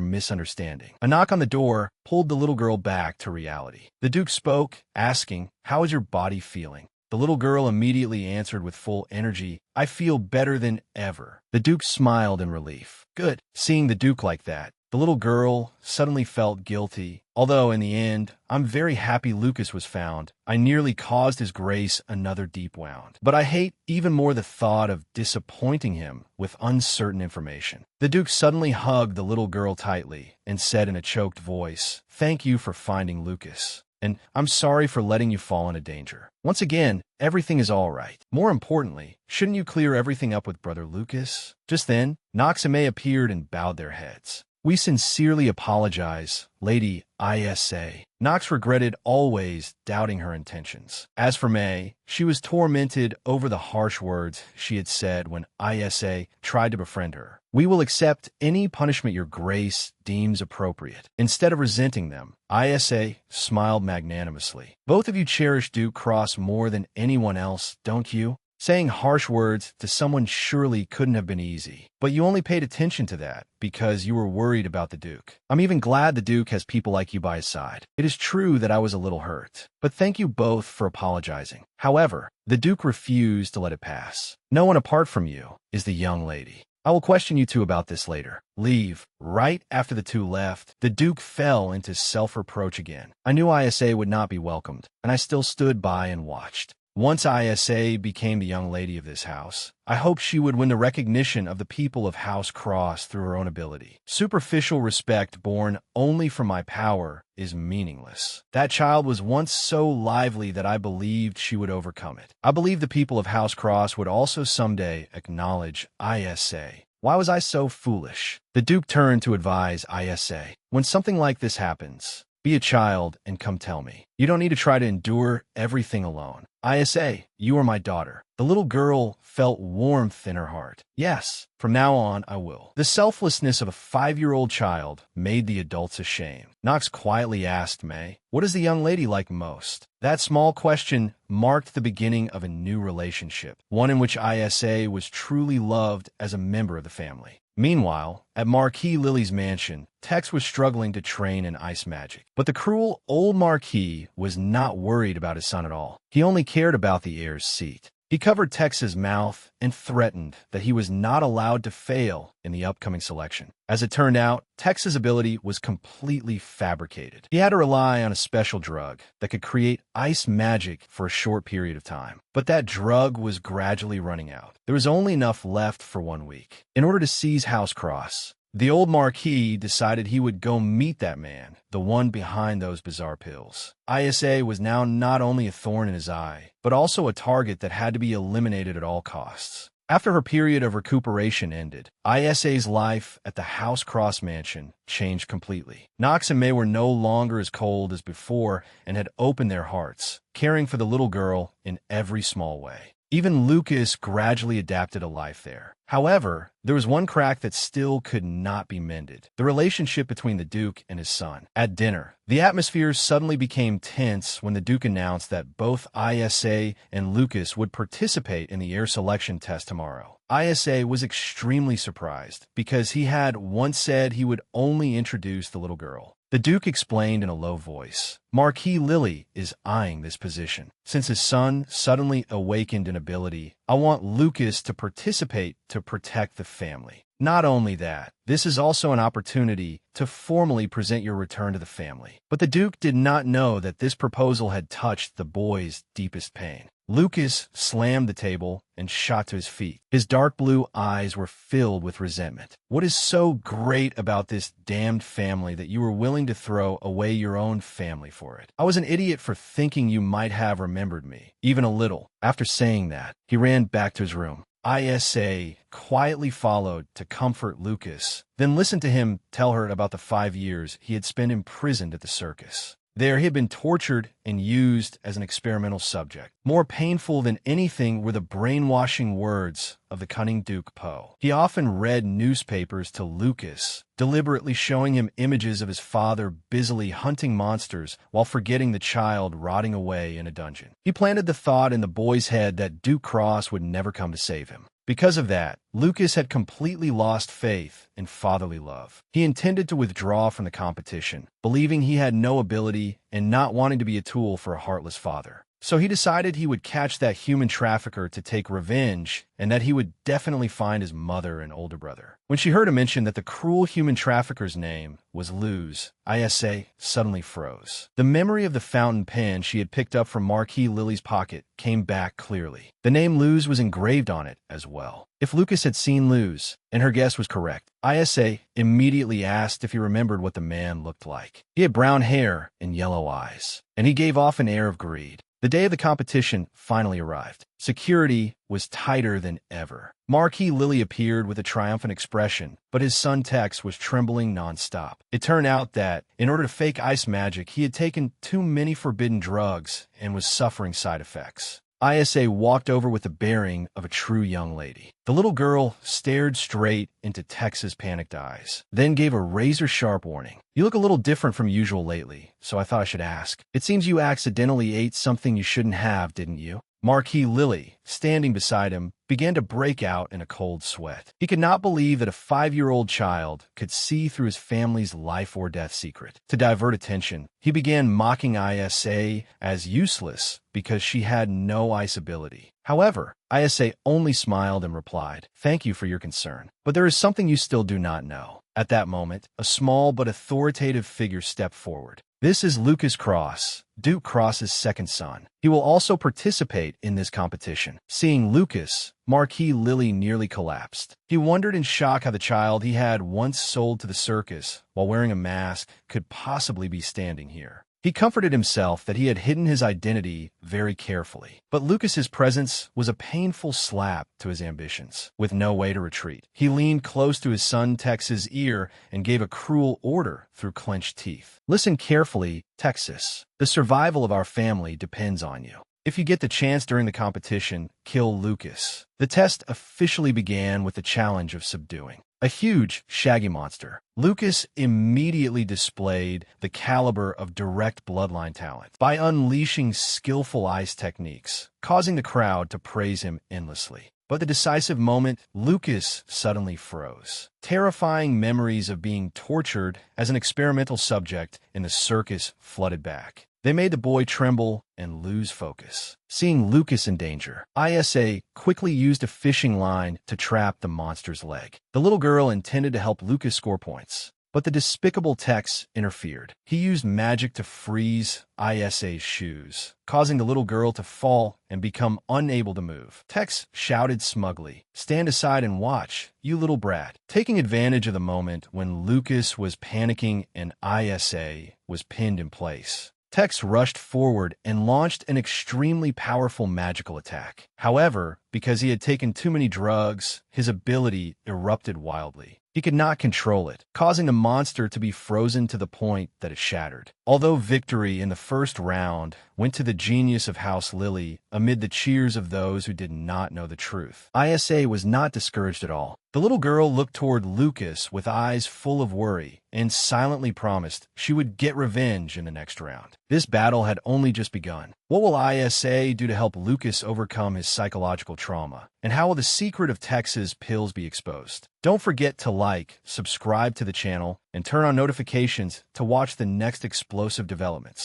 misunderstanding. A knock on the door pulled the little girl back to reality. The Duke spoke, asking, "How is your body feeling?" The little girl immediately answered with full energy, "I feel better than ever." The Duke smiled in relief. Good. Seeing the Duke like that, the little girl suddenly felt guilty. Although, in the end, I'm very happy Lucas was found. I nearly caused his grace another deep wound. But I hate even more the thought of disappointing him with uncertain information. The Duke suddenly hugged the little girl tightly and said in a choked voice, "Thank you for finding Lucas. And I'm sorry for letting you fall into danger. Once again, everything is all right. More importantly, shouldn't you clear everything up with Brother Lucas?" Just then, Nox and May appeared and bowed their heads. "We sincerely apologize, Lady Isa." Nox regretted always doubting her intentions. As for May, she was tormented over the harsh words she had said when Isa tried to befriend her. "We will accept any punishment your grace deems appropriate." Instead of resenting them, Isa smiled magnanimously. "Both of you cherish Duke Cross more than anyone else, don't you? Saying harsh words to someone surely couldn't have been easy. But you only paid attention to that because you were worried about the Duke. I'm even glad the Duke has people like you by his side. It is true that I was a little hurt, but thank you both for apologizing." However, the Duke refused to let it pass. "No one apart from you is the young lady. I will question you two about this later." Leave. Right after the two left, the Duke fell into self-reproach again. "I knew Isa would not be welcomed, and I still stood by and watched. Once Isa became the young lady of this house, I hoped she would win the recognition of the people of House Cross through her own ability. Superficial respect born only from my power is meaningless. That child was once so lively that I believed she would overcome it. I believed the people of House Cross would also someday acknowledge Isa. Why was I so foolish?" The Duke turned to advise Isa. "When something like this happens, be a child and come tell me. You don't need to try to endure everything alone. Isa, you are my daughter." The little girl felt warmth in her heart. "Yes, from now on I will." The selflessness of a 5-year-old child made the adults ashamed. Knox quietly asked May, "What does the young lady like most?" That small question marked the beginning of a new relationship, one in which Isa was truly loved as a member of the family. Meanwhile, at Marquis Lily's mansion, Tex was struggling to train in ice magic. But the cruel old Marquis was not worried about his son at all. He only cared about the heir's seat. He covered Tex's mouth and threatened that he was not allowed to fail in the upcoming selection. As it turned out, Tex's ability was completely fabricated. He had to rely on a special drug that could create ice magic for a short period of time. But that drug was gradually running out. There was only enough left for 1 week. In order to seize House Cross, the old Marquis decided he would go meet that man, the one behind those bizarre pills. Isa was now not only a thorn in his eye, but also a target that had to be eliminated at all costs. After her period of recuperation ended, Isa's life at the House Cross mansion changed completely. Knox and May were no longer as cold as before and had opened their hearts, caring for the little girl in every small way. Even Lucas gradually adapted a life there. However, there was one crack that still could not be mended: the relationship between the Duke and his son. At dinner, the atmosphere suddenly became tense when the Duke announced that both Isa and Lucas would participate in the heir selection test tomorrow. Isa was extremely surprised because he had once said he would only introduce the little girl. The Duke explained in a low voice, "Marquis Lily is eyeing this position. Since his son suddenly awakened in ability, I want Lucas to participate to protect the family. Not only that, this is also an opportunity to formally present your return to the family." But the Duke did not know that this proposal had touched the boy's deepest pain. Lucas slammed the table and shot to his feet. His dark blue eyes were filled with resentment. "What is so great about this damned family that you were willing to throw away your own family for it? I was an idiot for thinking you might have remembered me, even a little." After saying that, he ran back to his room. Isa quietly followed to comfort Lucas, then listened to him tell her about the 5 years he had spent imprisoned at the circus. There he had been tortured and used as an experimental subject. More painful than anything were the brainwashing words of the cunning Duke Poe. He often read newspapers to Lucas, deliberately showing him images of his father busily hunting monsters while forgetting the child rotting away in a dungeon. He planted the thought in the boy's head that Duke Cross would never come to save him. Because of that, Lucas had completely lost faith in fatherly love. He intended to withdraw from the competition, believing he had no ability and not wanting to be a tool for a heartless father. So he decided he would catch that human trafficker to take revenge and that he would definitely find his mother and older brother. When she heard him mention that the cruel human trafficker's name was Luz, Isa suddenly froze. The memory of the fountain pen she had picked up from Marquis Lily's pocket came back clearly. The name Luz was engraved on it as well. If Lucas had seen Luz, and her guess was correct, Isa immediately asked if he remembered what the man looked like. He had brown hair and yellow eyes, and he gave off an air of greed. The day of the competition finally arrived. Security was tighter than ever. Marquis Lily appeared with a triumphant expression, but his son Tex was trembling nonstop. It turned out that, in order to fake ice magic, he had taken too many forbidden drugs and was suffering side effects. Isa walked over with the bearing of a true young lady. The little girl stared straight into Tex's panicked eyes, then gave a razor-sharp warning. "You look a little different from usual lately, so I thought I should ask. It seems you accidentally ate something you shouldn't have, didn't you?" Marquis Lily, standing beside him, began to break out in a cold sweat. He could not believe that a 5-year-old child could see through his family's life-or-death secret. To divert attention, he began mocking Isa as useless because she had no ice ability. However, Isa only smiled and replied, "Thank you for your concern, but there is something you still do not know." At that moment, a small but authoritative figure stepped forward. "This is Lucas Cross, Duke Cross's second son. He will also participate in this competition." Seeing Lucas, Marquis Lily nearly collapsed. He wondered in shock how the child he had once sold to the circus while wearing a mask could possibly be standing here. He comforted himself that he had hidden his identity very carefully. But Lucas's presence was a painful slap to his ambitions. With no way to retreat, he leaned close to his son Tex's ear and gave a cruel order through clenched teeth. "Listen carefully, Texas. The survival of our family depends on you. If you get the chance during the competition, kill Lucas." The test officially began with the challenge of subduing a huge, shaggy monster. Lucas immediately displayed the caliber of direct bloodline talent by unleashing skillful ice techniques, causing the crowd to praise him endlessly. But the decisive moment, Lucas suddenly froze. Terrifying memories of being tortured as an experimental subject in the circus flooded back. They made the boy tremble and lose focus. Seeing Lucas in danger, Isa quickly used a fishing line to trap the monster's leg. The little girl intended to help Lucas score points, but the despicable Tex interfered. He used magic to freeze Isa's shoes, causing the little girl to fall and become unable to move. Tex shouted smugly, "Stand aside and watch, you little brat," taking advantage of the moment when Lucas was panicking and Isa was pinned in place. Tex rushed forward and launched an extremely powerful magical attack. However, because he had taken too many drugs, his ability erupted wildly. He could not control it, causing the monster to be frozen to the point that it shattered. Although victory in the first round went to the genius of House Lily amid the cheers of those who did not know the truth, Isa was not discouraged at all. The little girl looked toward Lucas with eyes full of worry and silently promised she would get revenge in the next round. This battle had only just begun. What will ISA do to help Lucas overcome his psychological trauma? And how will the secret of Tex's pills be exposed? Don't forget to like, subscribe to the channel, and turn on notifications to watch the next explosive developments.